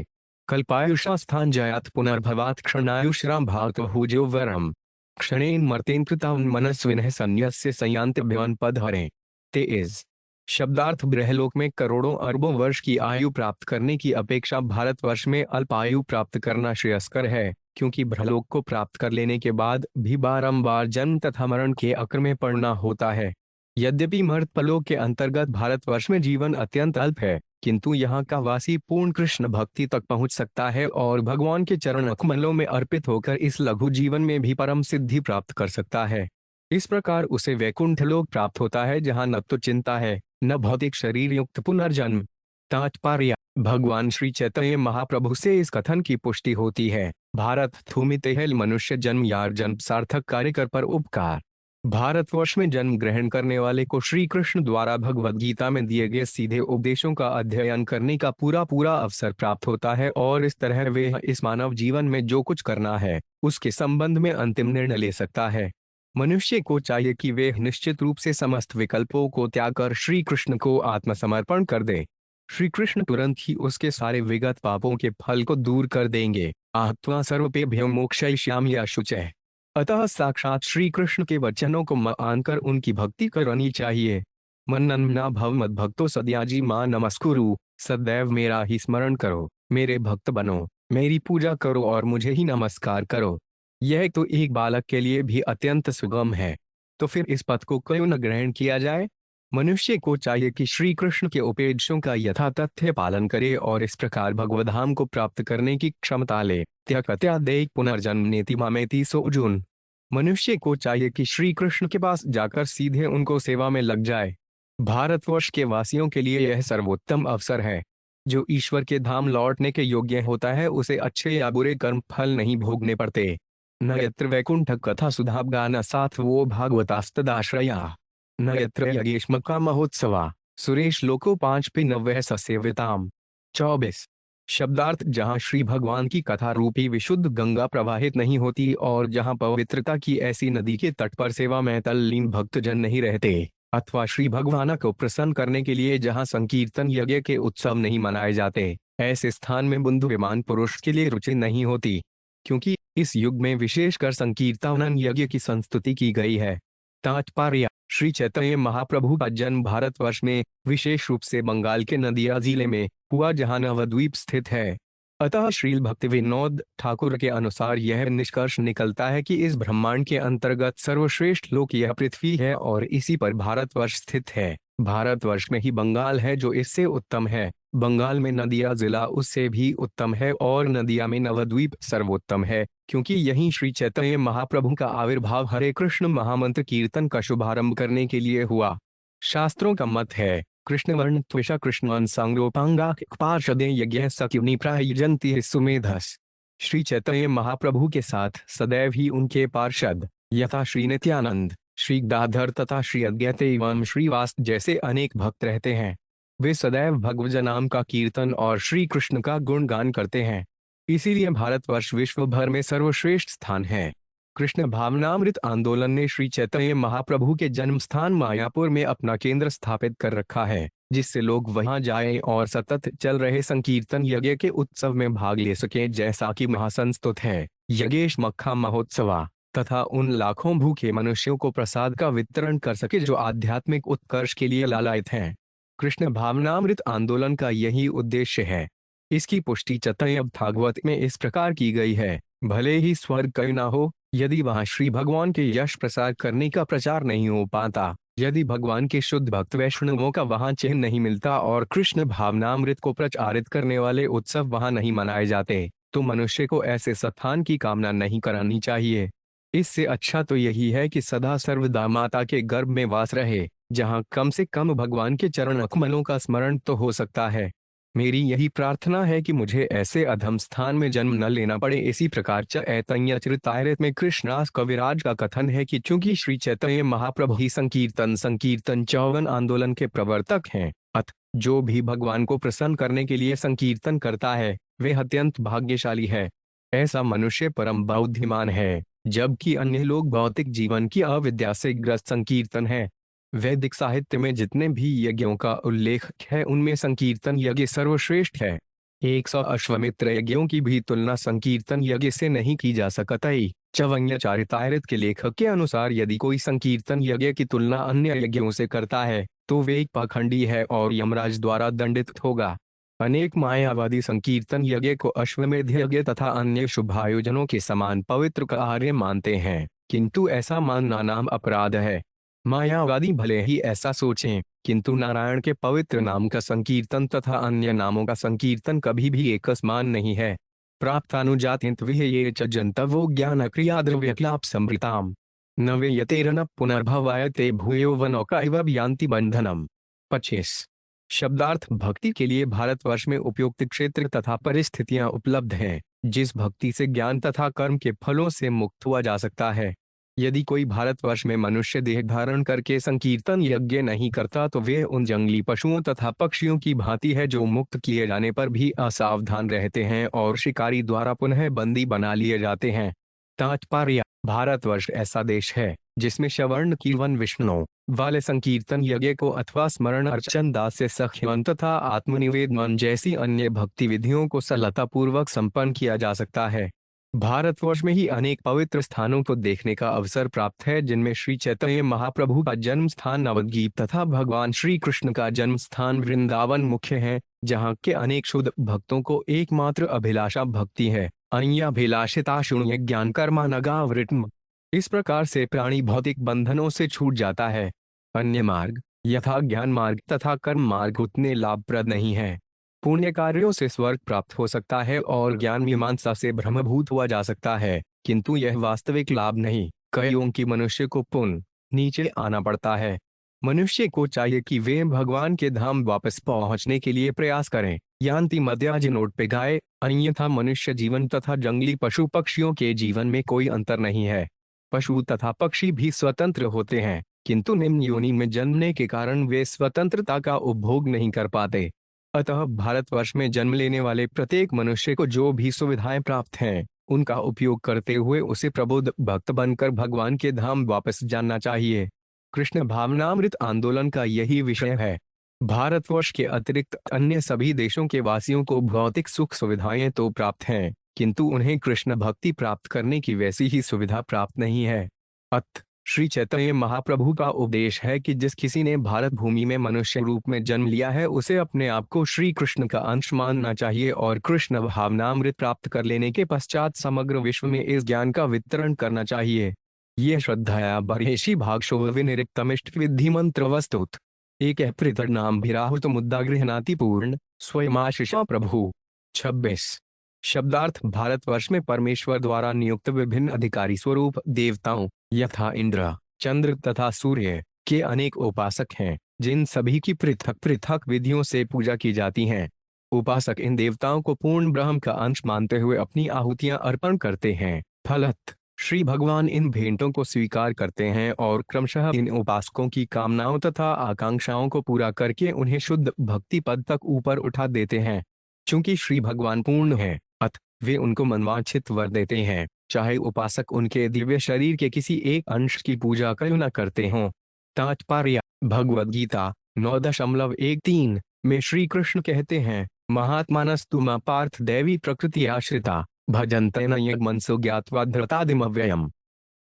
कल्पायुषा स्थान जयात पुनर्भवात क्षणायुष्राम भागतो वरम। क्षणेन मर्तेन कृतान् मनस्विनः संन्यस्य संयान्ति भवन पद हरे। 23। शब्दार्थ ब्रह्मलोक में करोड़ों अरबों वर्ष की आयु प्राप्त करने की अपेक्षा भारतवर्ष में अल्प आयु प्राप्त करना श्रेयस्कर है, क्योंकि ब्रह्मलोक को प्राप्त कर लेने के बाद भी बारंबार जन्म तथा मरण के अक्र में पड़ना होता है। यद्यपि मर्त्यलोक के अंतर्गत भारतवर्ष में जीवन अत्यंत अल्प है, किंतु यहाँ का वासी पूर्ण कृष्ण भक्ति तक पहुँच सकता है और भगवान के चरण कमलों में अर्पित होकर इस लघु जीवन में भी परम सिद्धि प्राप्त कर सकता है। इस प्रकार उसे वैकुंठ लोक प्राप्त होता है, जहाँ न तो चिंता है न भौतिक शरीर युक्त पुनर्जन्म। तात्पर्य: भगवान श्री चैतन्य महाप्रभु से इस कथन की पुष्टि होती है, भारत थूमिते मनुष्य जन्म यार जन्म सार्थक कार्य कर पर उपकार। भारतवर्ष में जन्म ग्रहण करने वाले को श्री कृष्ण द्वारा भगवद गीता में दिए गए सीधे उपदेशों का अध्ययन करने का पूरा अवसर प्राप्त होता है और इस तरह वे इस मानव जीवन में जो कुछ करना है उसके संबंध में अंतिम निर्णय ले सकता है। मनुष्य को चाहिए कि वे निश्चित रूप से समस्त विकल्पों को त्याग कर श्री कृष्ण को आत्मसमर्पण कर दे। श्री कृष्ण तुरंत ही उसके सारे विगत पापों के फल को दूर कर देंगे। आत्मा सर्वपेभ्यो मोक्षयिष्यामि शुचः। अतः साक्षात श्री कृष्ण के वचनों को मानकर उनकी भक्ति करनी चाहिए। मन्नन्ना भव मद भक्तो सद्याजी मां नमस्कुरु। सदैव मेरा ही स्मरण करो, मेरे भक्त बनो, मेरी पूजा करो और मुझे ही नमस्कार करो। यह तो एक बालक के लिए भी अत्यंत सुगम है, तो फिर इस पथ को क्यों न ग्रहण किया जाए। मनुष्य को चाहिए कि श्री कृष्ण के उपदेशों का यथातथ्य पालन करे और इस प्रकार भगवद्धाम को प्राप्त करने की क्षमता ले। त्यक्त्यादेक पुनर्जन्म नेति मामेति सो अर्जुन। मनुष्य को चाहिए कि श्री कृष्ण के पास जाकर सीधे उनको सेवा में लग जाए। भारतवर्ष के वासियों के लिए यह सर्वोत्तम अवसर है। जो ईश्वर के धाम लौटने के योग्य होता है उसे अच्छे या बुरे कर्म फल नहीं भोगने पड़ते। न यत्र वैकुंठ कथा सुधागान साथ वो भागवतास्तदाश्रया। न यत्र यज्ञेष्मका महोत्सवा सुरेश लोको 5 पे नव्य ससेविताम। 24। शब्दार्थ: जहाँ श्री भगवान की कथा रूपी विशुद्ध गंगा प्रवाहित नहीं होती और जहाँ पवित्रता की ऐसी नदी के तट पर सेवा में तल्लीन भक्तजन नहीं रहते, अथवा श्री भगवान को प्रसन्न करने के लिए जहाँ संकीर्तन यज्ञ के उत्सव नहीं मनाए जाते, ऐसे स्थान में बुद्धिमान पुरुष के लिए रुचि नहीं होती, क्योंकि इस युग में विशेषकर संकीर्तन यज्ञ की संस्तुति की गई है। तात्पर्य: श्री चैतन्य महाप्रभु का जन्म भारतवर्ष में विशेष रूप से बंगाल के नदिया जिले में हुआ जहाँ नवद्वीप स्थित है। अतः श्रील भक्ति विनोद ठाकुर के अनुसार यह निष्कर्ष निकलता है कि इस ब्रह्मांड के अंतर्गत सर्वश्रेष्ठ लोक यह पृथ्वी है और इसी पर भारतवर्ष स्थित है। भारतवर्ष में ही बंगाल है जो इससे उत्तम है। बंगाल में नदिया जिला उससे भी उत्तम है और नदिया में नवद्वीप सर्वोत्तम है, क्योंकि यहीं श्री चैतन्य महाप्रभु का आविर्भाव हरे कृष्ण महामंत्र कीर्तन का शुभारंभ करने के लिए हुआ। शास्त्रों का मत है, कृष्ण वर्ण त्विषा कृष्ण संगोपांगा पार्षदे यज्ञ सख्युनि प्रायजन्ति सुमेधस। श्री चैतन्य महाप्रभु के साथ सदैव ही उनके पार्षद यथा श्री नित्यानंद, श्री दाधर तथा श्री अद्वैत एवं श्रीवास जैसे अनेक भक्त रहते हैं। वे सदैव भगवज नाम का कीर्तन और श्री कृष्ण का गुणगान करते हैं। इसीलिए भारतवर्ष विश्व भर में सर्वश्रेष्ठ स्थान है। कृष्ण भावनामृत आंदोलन ने श्री चैतन्य महाप्रभु के जन्म स्थान मायापुर में अपना केंद्र स्थापित कर रखा है, जिससे लोग वहां जाएं और सतत चल रहे संकीर्तन यज्ञ के उत्सव में भाग ले सकें, जैसा कि महासंस्तुत है यज्ञेश मक्खा महोत्सवा, तथा उन लाखों भूखे मनुष्यों को प्रसाद का वितरण कर सके जो आध्यात्मिक उत्कर्ष के लिए लालायित हैं। कृष्ण भावनामृत आंदोलन का यही उद्देश्य है। इसकी पुष्टि चैतन्य भागवत में इस प्रकार की गई है, भले ही स्वर्ग कहीं ना हो, यदि वहां श्री भगवान के यश प्रसार करने का प्रचार नहीं हो पाता, यदि भगवान के शुद्ध भक्त वैष्णवों का वहां चिन्ह नहीं मिलता और कृष्ण भावनामृत को प्रचारित करने वाले उत्सव वहां नहीं मनाए जाते, तो मनुष्य को ऐसे स्थान की कामना नहीं करानी चाहिए। इससे अच्छा तो यही है कि सदा सर्वदा माता के गर्भ में वास रहे, जहां कम से कम भगवान के चरण कमलों का स्मरण तो हो सकता है। मेरी यही प्रार्थना है कि मुझे ऐसे अधम स्थान में जन्म न लेना पड़े। इसी प्रकार चैतन्य चरितामृत में कृष्णदास कविराज का कथन है कि चूंकि श्री चैतन्य महाप्रभु ही संकीर्तन 54 आंदोलन के प्रवर्तक हैं, अतः जो भी भगवान को प्रसन्न करने के लिए संकीर्तन करता है वे अत्यंत भाग्यशाली है। ऐसा मनुष्य परम बुद्धिमान है, जबकि अन्य लोग भौतिक जीवन की अविद्या से ग्रस्त संकीर्तन है। वैदिक साहित्य में जितने भी यज्ञों का उल्लेख है उनमें संकीर्तन यज्ञ सर्वश्रेष्ठ है। 100 अश्वमित्र यज्ञों की भी तुलना संकीर्तन यज्ञ से नहीं की जा सकती। चवन्य चरितामृत के लेखक के अनुसार यदि कोई संकीर्तन यज्ञ की तुलना अन्य यज्ञों से करता है तो वे एक पाखंडी है और यमराज द्वारा दंडित होगा। अनेक मायावादी संकीर्तन यज्ञ को अश्वमेध यज्ञ तथा अन्य शुभ आयोजनों के समान पवित्र कार्य मानते हैं, किंतु ऐसा मानना नाम अपराध है। मायावादी भले ही ऐसा सोचें, किंतु नारायण के पवित्र नाम का संकीर्तन तथा अन्य नामों का संकीर्तन कभी भी एक समान नहीं है। प्राप्तानुजातिंत विहेये च जन्तवो ज्ञान क्रिया द्रव्यक्लाप समृताम न वे यतेरन पुनर्भवायते भूयो वनौका इव यान्ति बंधनम। 25 शब्दार्थ भक्ति के लिए भारतवर्ष में उपयुक्त क्षेत्र तथा परिस्थितियां उपलब्ध हैं, जिस भक्ति से ज्ञान तथा कर्म के फलों से मुक्त हुआ जा सकता है। यदि कोई भारतवर्ष में मनुष्य देह धारण करके संकीर्तन यज्ञ नहीं करता तो वे उन जंगली पशुओं तथा पक्षियों की भांति है जो मुक्त किए जाने पर भी असावधान रहते हैं और शिकारी द्वारा पुनः बंदी बना लिए जाते हैं। तात्पर्य: भारतवर्ष ऐसा देश है जिसमें श्रवण कीर्तन विष्णु वाले संकीर्तन यज्ञ को अथवा स्मरण अर्चन दास से सख्यन तथा आत्मनिवेदन जैसी अन्य भक्ति विधियों को सरलता पूर्वक संपन्न किया जा सकता है। भारतवर्ष में ही अनेक पवित्र स्थानों को देखने का अवसर प्राप्त है, जिनमें श्री चैतन्य महाप्रभु का जन्म स्थान नवद्वीप तथा भगवान श्री कृष्ण का जन्म स्थान वृंदावन मुख्य है, जहाँ के अनेक शुद्ध भक्तों को एकमात्र अभिलाषा भक्ति है। अन्याभिलाषिता शून्य ज्ञान कर्मा नगावृत्म। इस प्रकार से प्राणी भौतिक बंधनों से छूट जाता है। अन्य मार्ग यथा ज्ञान मार्ग तथा कर्म मार्ग उतने लाभप्रद नहीं है। पुण्य कार्यों से स्वर्ग प्राप्त हो सकता है और ज्ञान मीमांसा से ब्रह्मभूत हुआ जा सकता है, किंतु यह वास्तविक लाभ नहीं। कईयों की मनुष्य को पुण्य नीचे आना पड़ता है। मनुष्य को चाहिए कि वे भगवान के धाम वापस पहुंचने के लिए प्रयास करें। यान्ति मध्याज नोट पे गाए, अन्यथा मनुष्य जीवन तथा जंगली पशु पक्षियों के जीवन में कोई अंतर नहीं है। पशु तथा पक्षी भी स्वतंत्र होते हैं, किंतु निम्न योनि में जन्मने के कारण वे स्वतंत्रता का उपभोग नहीं कर पाते। अतः भारतवर्ष में जन्म लेने वाले प्रत्येक मनुष्य को जो भी सुविधाएं प्राप्त हैं, उनका उपयोग करते हुए उसे प्रबुद्ध भक्त बनकर भगवान के धाम वापस जाना चाहिए। कृष्ण भावनामृत आंदोलन का यही विषय है। भारतवर्ष के अतिरिक्त अन्य सभी देशों के वासियों को भौतिक सुख सुविधाएं तो प्राप्त हैं, किंतु उन्हें कृष्ण भक्ति प्राप्त करने की वैसी ही सुविधा प्राप्त नहीं है। अतः श्री चैतन्य महाप्रभु का उपदेश है कि जिस किसी ने भारत भूमि में मनुष्य रूप में जन्म लिया है उसे अपने आप को श्री कृष्ण का अंश मानना चाहिए और कृष्ण भावनामृत प्राप्त कर लेने के पश्चात समग्र विश्व में इस ज्ञान का वितरण करना चाहिए। ये श्रद्धया बर्हेशी भागशो विनिरिक्तमिष्ट विधि मंत्र वस्तुत एक पृथक नाम भिराहुत मुद्दा गृहनाति पूर्ण स्वयमाशिषा प्रभु। 26 शब्दार्थ भारतवर्ष में परमेश्वर द्वारा नियुक्त विभिन्न अधिकारी स्वरूप देवताओं यथा इंद्र, चंद्र तथा सूर्य के अनेक उपासक हैं, जिन सभी की पृथक पृथक विधियों से पूजा की जाती हैं। उपासक इन देवताओं को पूर्ण ब्रह्म का अंश मानते हुए अपनी आहुतियां अर्पण करते हैं। फलत श्री भगवान इन भेंटों को स्वीकार करते हैं और क्रमशः इन उपासकों की कामनाओं तथा आकांक्षाओं को पूरा करके उन्हें शुद्ध भक्ति पद तक ऊपर उठा देते हैं। चूंकि श्री भगवान पूर्ण है, अतः वे उनको मनवांछित वर देते हैं, चाहे उपासक उनके दिव्य शरीर के किसी एक अंश की पूजा क्यों न करते हों। तात्पर्य भगवद गीता 9.13 में श्री कृष्ण कहते हैं, महात्मानस्तु मा पार्थ दैवी प्रकृति आश्रिता भजन्ते न यज्ञमनसो ज्ञात्वा धृतादिमव्ययम्।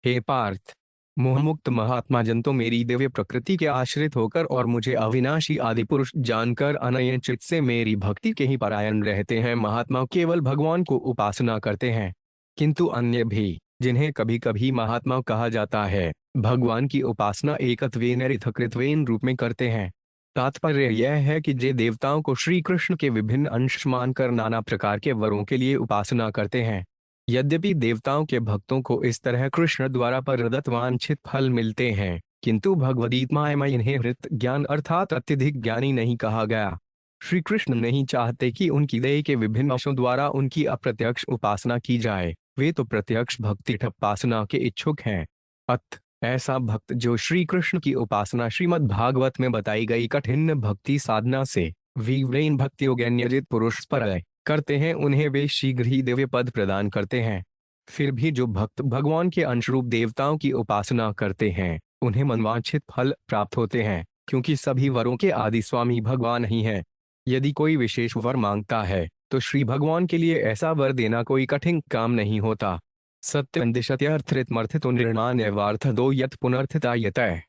हे पार्थ, मोहमुक्त महात्मा जन तो मेरी दिव्य प्रकृति के आश्रित होकर और मुझे अविनाशी आदि पुरुष जानकर अनयन चित्त से मेरी भक्ति के ही परायण रहते हैं। महात्मा केवल भगवान को उपासना करते हैं, किंतु अन्य भी, जिन्हें कभी कभी महात्मा कहा जाता है, भगवान की उपासना एकत्वेन ऋतकृत्वेन रूप में करते हैं। तात्पर्य यह है कि जे देवताओं को श्री कृष्ण के विभिन्न अंश मानकर नाना प्रकार के वरों के लिए उपासना करते हैं। यद्यपि देवताओं के भक्तों को इस तरह कृष्ण द्वारा प्रदत्त वांछित फल मिलते हैं, किंतु भगवद्गीता में इन्हें हृत ज्ञान अर्थात अत्यधिक ज्ञानी नहीं कहा गया। श्री कृष्ण नहीं चाहते कि उनकी दया के विभिन्न अंशों द्वारा उनकी अप्रत्यक्ष उपासना की जाए, वे तो प्रत्यक्ष भक्ति उपासना के इच्छुक हैं। अतः ऐसा भक्त जो श्री कृष्ण की उपासना श्रीमद् भागवत में बताई गई कठिन भक्ति साधना से विवरेन भक्ति योगन्यजित पुरुष पर करते हैं, उन्हें वे शीघ्र ही दिव्य पद प्रदान करते हैं। फिर भी जो भक्त भगवान के अंशरूप देवताओं की उपासना करते हैं, उन्हें मनवांछित फल प्राप्त होते हैं, क्योंकि सभी वरों के आदि स्वामी भगवान ही हैं। यदि कोई विशेष वर मांगता है तो श्री भगवान के लिए ऐसा वर देना कोई कठिन काम नहीं होता। सत्यंदिशत्यर्थृतमर्थितो निर्णान्यवार्थ दो यत् पुनर्थिता यतः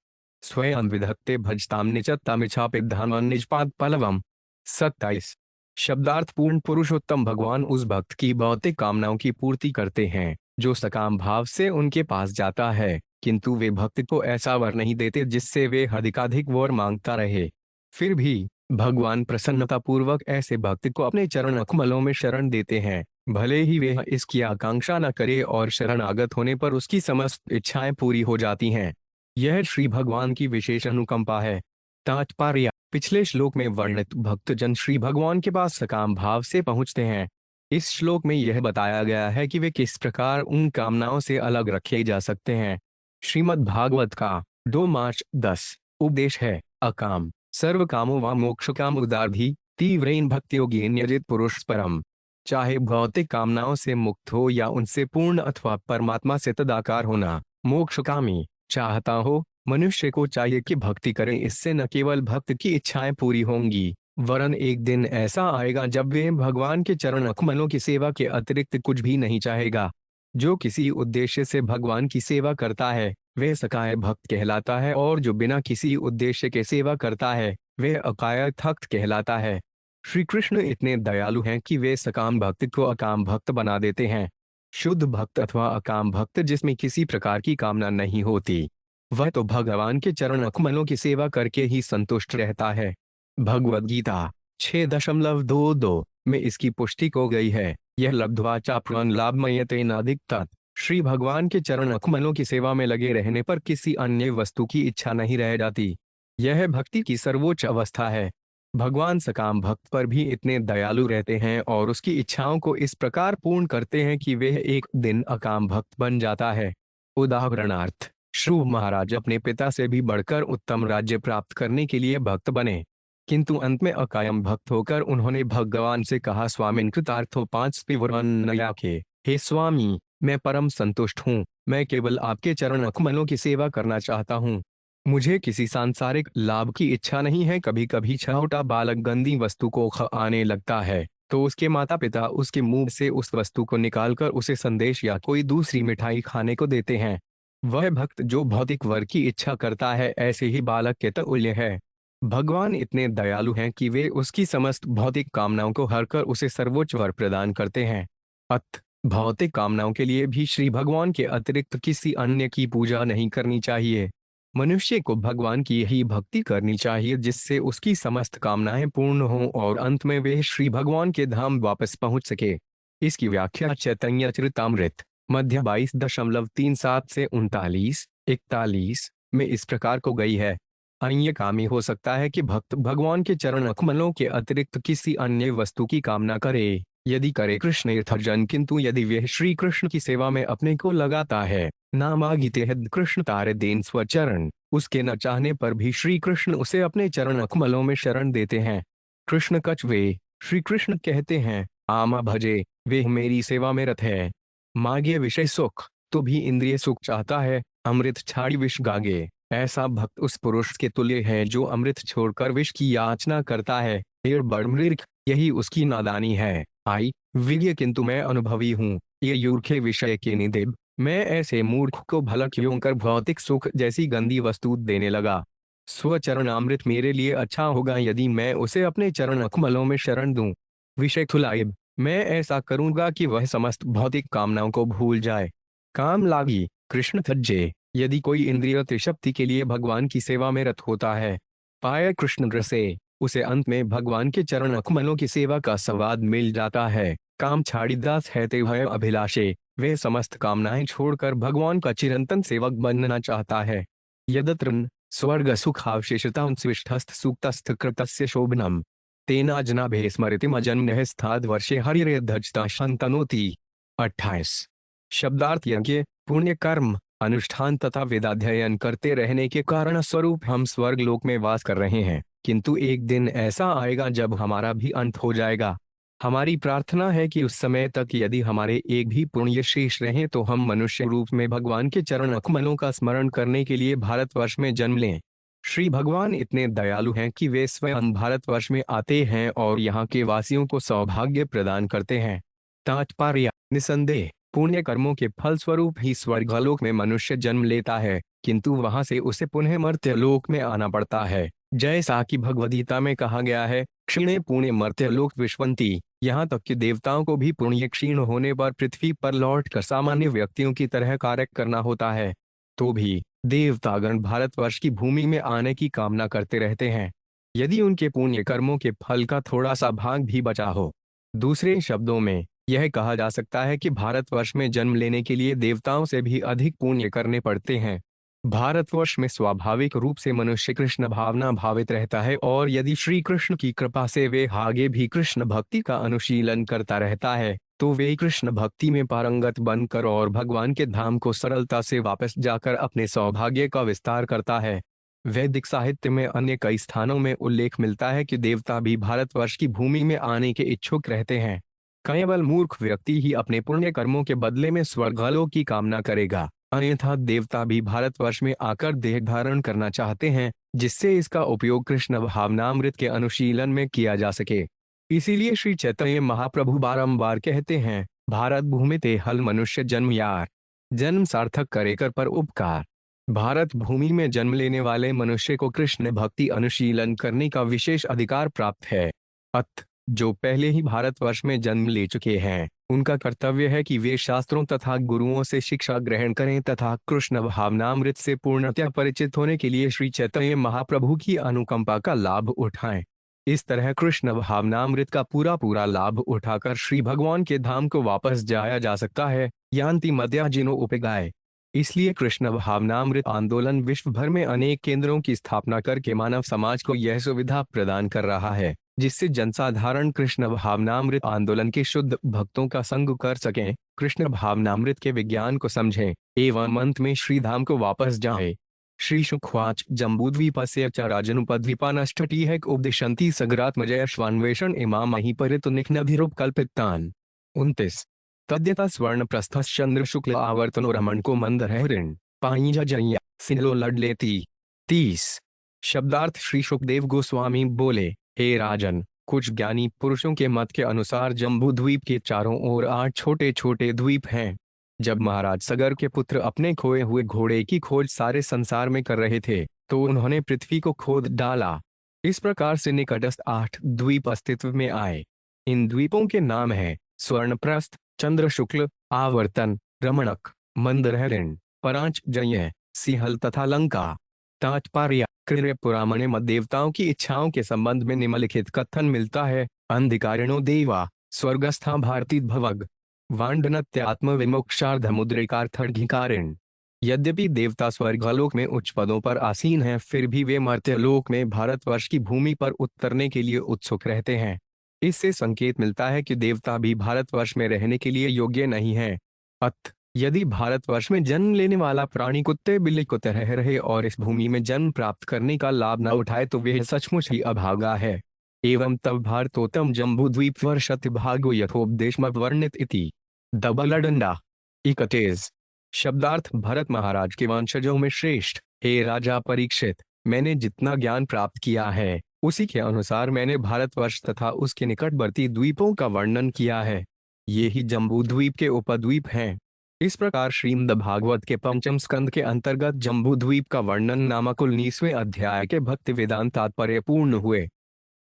स्वयं विधत्ते भजताम निचत्तामिच्छापिधान निजपाद पलवम। 27 शब्दार्थ पूर्ण पुरुषोत्तम भगवान उस भक्त की भौतिक कामनाओं की पूर्ति करते हैं जो सकाम भाव से उनके पास जाता है, किंतु वे भक्त को ऐसा वर नहीं देते जिससे वे अधिकाधिक वर मांगता रहे। फिर भी भगवान प्रसन्नता पूर्वक ऐसे भक्त को अपने चरण कमलों में शरण देते हैं, भले ही वे इसकी आकांक्षा न करे और शरणागत होने पर उसकी समस्त इच्छाएं पूरी हो जाती हैं। यह श्री भगवान की विशेष अनुकंपा है। तात्पर्य पिछले श्लोक में वर्णित भक्तजन श्री भगवान के पास सकाम भाव से पहुंचते हैं। इस श्लोक में यह बताया गया है कि वे किस प्रकार उन कामनाओं से अलग रखे जा सकते हैं। श्रीमद् भागवत का 2 मार्च 10 उपदेश है, अकाम सर्व कामो व मोक्ष काम उदारभी तीव्रेन भक्ति योगी न्यजित पुरुष परम। चाहे भौतिक कामनाओं से मुक्त हो या उनसे पूर्ण अथवा परमात्मा से तदाकार होना मोक्षकामी चाहता हो, मनुष्य को चाहिए कि भक्ति करें। इससे न केवल भक्त की इच्छाएं पूरी होंगी, वरन एक दिन ऐसा आएगा जब वे भगवान के चरण कमलों की सेवा के अतिरिक्त कुछ भी नहीं चाहेगा। जो किसी उद्देश्य से भगवान की सेवा करता है वह सकाय भक्त कहलाता है, और जो बिना किसी उद्देश्य के सेवा करता है वह अकाय भक्त कहलाता है। श्री कृष्ण इतने दयालु हैं कि वे सकाम भक्त को अकाम भक्त बना देते हैं। शुद्ध भक्त अथवा अकाम भक्त जिसमें किसी प्रकार की कामना नहीं होती, वह तो भगवान के चरण कमलों की सेवा करके ही संतुष्ट रहता है। भगवद गीता 6.22 में इसकी पुष्टि हो गई है, यह लब्ध्वा चाप्रण लाभमयते नाधिकता। श्री भगवान के चरण कमलों की सेवा में लगे रहने पर किसी अन्य वस्तु की इच्छा नहीं रह जाती। यह भक्ति की सर्वोच्च अवस्था है। भगवान सकाम भक्त पर भी इतने दयालु रहते हैं और उसकी इच्छाओं को इस प्रकार पूर्ण करते हैं कि वह एक दिन अकाम भक्त बन जाता है। उदाहरणार्थ, श्रुव महाराज अपने पिता से भी बढ़कर उत्तम राज्य प्राप्त करने के लिए भक्त बने, किंतु अंत में अकायम भक्त होकर उन्होंने भगवान से कहा, स्वामिन कृतार्थो 5 पिवरन्नया के। हे स्वामी, मैं परम संतुष्ट हूँ, मैं केवल आपके चरण कमलों की सेवा करना चाहता हूँ, मुझे किसी सांसारिक लाभ की इच्छा नहीं है। कभी कभी छोटा बालक गंदी वस्तु को खाने लगता है तो उसके माता पिता उसके मुंह से उस वस्तु को निकालकर उसे संदेश या कोई दूसरी मिठाई खाने को देते हैं। वह भक्त जो भौतिक वर की इच्छा करता है ऐसे ही बालक के तुल्य है। भगवान इतने दयालु हैं कि वे उसकी समस्त भौतिक कामनाओं को हरकर उसे सर्वोच्च वर प्रदान करते हैं। अत भौतिक कामनाओं के लिए भी श्री भगवान के अतिरिक्त किसी अन्य की पूजा नहीं करनी चाहिए। मनुष्य को भगवान की ही भक्ति करनी चाहिए जिससे उसकी समस्त कामनाएं पूर्ण हों और अंत में वे श्री भगवान के धाम वापस पहुंच सके। इसकी व्याख्या चैतन्य चरितामृत मध्य 22.37 से 39-41 में इस प्रकार को गई है। अन्य कामी हो सकता है कि भक्त भगवान के चरण कमलों के अतिरिक्त किसी अन्य वस्तु की कामना करे, यदि करे कृष्ण यथार्जन, किंतु यदि वह श्री कृष्ण की सेवा में अपने को लगाता है, नामागिते हद कृष्ण तारे देन स्वचरण, उसके न चाहने पर भी श्री कृष्ण उसे अपने चरण कमलों में शरण देते हैं। कृष्ण कछ वे श्री कृष्ण कहते हैं, आमा भजे, वे मेरी सेवा में रत है। मागे विषय सुख तो भी इंद्रिय सुख चाहता है, अमृत छाड़ी विष गागे। ऐसा भक्त उस पुरुष के तुल्य है जो अमृत छोड़कर विष की याचना करता है। हे बड़मृग, यही उसकी नादानी है। आई विज्ञ, किंतु मैं अनुभवी हूँ। ये यूर्खे विषय के निदेव, मैं ऐसे मूर्ख को भला क्यों कर भौतिक सुख जैसी गंदी वस्तु देने लगा। स्वचरण अमृत मेरे लिए अच्छा होगा यदि मैं उसे अपने चरण कमलों में शरण दूं। विषय थुलाइब, मैं ऐसा करूंगा कि वह समस्त भौतिक कामनाओं को भूल जाए। काम लागी कृष्ण थज्जे, यदि कोई इंद्रिय त्रिशक्ति के लिए भगवान की सेवा में रत होता है, पाए कृष्ण रसे, उसे अंत में भगवान के चरण कमलों की सेवा का स्वाद मिल जाता है। काम छाड़ी दास है ते भय अभिलाषे, वे समस्त कामनाएं छोड़कर भगवान का चिरंतन सेवक बनना चाहता है। यदत्र स्वर्ग सुखावशेषतां स्विष्ठस्थ सूक्तस्थ कृतस्य शोभनम तेना जनाभे स्मृतिमजन्य स्थाद वर्षे हरिरे धजता शंतनोति। 28 शब्दार्थ यज्ञ पुण्य कर्म अनुष्ठान तथा वेदाध्ययन करते रहने के कारण स्वरूप हम स्वर्ग लोक में वास कर रहे हैं, किंतु एक दिन ऐसा आएगा जब हमारा भी अंत हो जाएगा। हमारी प्रार्थना है कि उस समय तक यदि हमारे एक भी पुण्य शेष रहे तो हम मनुष्य रूप में भगवान के चरण कमलों का स्मरण करने के लिए भारतवर्ष में जन्म लें। श्री भगवान इतने दयालु हैं कि वे स्वयं भारतवर्ष में आते हैं और यहाँ के वासियों को सौभाग्य प्रदान करते हैं। तात्पर्य, निसंदेह पुण्य कर्मों के फल स्वरूप ही स्वर्गलोक में मनुष्य जन्म लेता है, किंतु वहां से उसे पुनः मर्त्यलोक में आना पड़ता है। जैसा कि भगवद्गीता में कहा गया है, क्षीणे पुण्य मर्त्यलोक विश्वंती, यहाँ तक कि देवताओं को भी पुण्य क्षीण होने पर पृथ्वी पर लौटकर सामान्य व्यक्तियों की तरह कार्य करना होता है। तो भी देवतागण भारतवर्ष की भूमि में आने की कामना करते रहते हैं, यदि उनके पुण्य कर्मों के फल का थोड़ा सा भाग भी बचा हो। दूसरे शब्दों में यह कहा जा सकता है कि भारतवर्ष में जन्म लेने के लिए देवताओं से भी अधिक पुण्य करने पड़ते हैं। भारतवर्ष में स्वाभाविक रूप से मनुष्य कृष्ण भावना भावित रहता है और यदि श्री कृष्ण की कृपा से वे आगे भी कृष्ण भक्ति का अनुशीलन करता रहता है तो वे कृष्ण भक्ति में पारंगत बनकर और भगवान के धाम को सरलता से वापस जाकर अपने सौभाग्य का विस्तार करता है। वैदिक साहित्य में अन्य कई स्थानों में उल्लेख मिलता है कि देवता भी भारतवर्ष की भूमि में आने के इच्छुक रहते हैं। केवल मूर्ख व्यक्ति ही अपने पुण्य कर्मों के बदले में स्वर्गलोक की कामना करेगा, अन्यथा देवता भी भारतवर्ष में आकर देह धारण करना चाहते हैं जिससे इसका उपयोग कृष्ण भावनामृत के अनुशीलन में किया जा सके। इसीलिए श्री चैतन्य महाप्रभु बारंबार कहते हैं, भारत भूमि ते हल मनुष्य जन्म यार, जन्म सार्थक करे कर पर उपकार। भारत भूमि में जन्म लेने वाले मनुष्य को कृष्ण भक्ति अनुशीलन करने का विशेष अधिकार प्राप्त है। अत जो पहले ही भारतवर्ष में जन्म ले चुके हैं उनका कर्तव्य है कि वे शास्त्रों तथा गुरुओं से शिक्षा ग्रहण करें तथा कृष्ण भावनामृत से पूर्णतया परिचित होने के लिए श्री चैतन्य महाप्रभु की अनुकंपा का लाभ उठाएं। इस तरह कृष्ण भावनामृत का पूरा लाभ उठाकर श्री भगवान के धाम को वापस जाया जा सकता है। यान्ति मध्या जिनो उपगाय। इसलिए कृष्ण भावनामृत आंदोलन विश्व भर में अनेक केंद्रों की स्थापना करके मानव समाज को यह सुविधा प्रदान कर रहा है जिससे जनसाधारण कृष्ण भावनामृत आंदोलन के शुद्ध भक्तों का संग कर सकें, कृष्ण भावनामृत के विज्ञान को समझें एवं अंत में श्रीधाम को वापस जाएं। श्री शुक्वाच जम्बूद्वीपस्य च राजनुपद्वीपानष्टटिहैक उपदिशन्ति सगरात्मजयश्वान्वेषण इमां महीपरितु निघ्नधिरुपकल्पितान्। 29 तद्यथा स्वर्ण प्रस्थश्चंद्र शुक्ल आवर्तनो रमण को मंदरहरिण पाइंजा जय्या सिनलो लडलेती। 30 शब्दार्थ श्री सुखदेव गोस्वामी बोले, हे राजन, कुछ ज्ञानी पुरुषों के मत के अनुसार जम्बू द्वीप के चारों ओर 8 छोटे छोटे द्वीप हैं। जब महाराज सगर के पुत्र अपने खोए हुए घोड़े की खोज सारे संसार में कर रहे थे, तो उन्होंने पृथ्वी को खोद डाला। इस प्रकार से निकटस्थ 8 द्वीप अस्तित्व में आए। इन द्वीपों के नाम हैं स्वर्णप्रस्थ, चंद्र शुक्ल, आवर्तन, रमणक, मंदरहरिण, परांचजय, सिंहल तथा लंका। तात्पर्य: कृष्ण पुराण में देवताओं की इच्छाओं के संबंध में निम्नलिखित कथन मिलता है। अंधिकारिणो देवा स्वर्गस्था भारती भवग वांडनत्यात्म विमोक्षार्धमुद्रिकार्थर्घिकारिण। यद्यपि देवता स्वर्गलोक में उच्च पदों पर आसीन हैं, फिर भी वे मर्त्यलोक में भारतवर्ष की भूमि पर उतरने के लिए उत्सुक रहते हैं। इससे संकेत मिलता है कि देवता भी भारतवर्ष में रहने के लिए योग्य नहीं है। अतः यदि भारतवर्ष में जन्म लेने वाला प्राणी कुत्ते बिल्ली को तरह रहे और इस भूमि में जन्म प्राप्त करने का लाभ न उठाए, तो वह सचमुच ही अभागा है। एवं तब भारतोत्तम जम्बूद्वीप वर्षति भागो यथोपदेशमवर्णित इति। डबलडंडा 31। शब्दार्थ: भरत महाराज के वंशजों में श्रेष्ठ। हे राजा परीक्षित, मैंने जितना ज्ञान प्राप्त किया है, उसी के अनुसार मैंने भारतवर्ष तथा उसके निकटवर्ती द्वीपों का वर्णन किया है। ये ही जम्बूद्वीप के उपद्वीप हैं। इस प्रकार श्रीमद् भागवत के पंचम स्कंद के अंतर्गत जम्बूद्वीप का वर्णन नामक 19वें अध्याय के भक्ति वेदांत तात्पर्य पूर्ण हुए।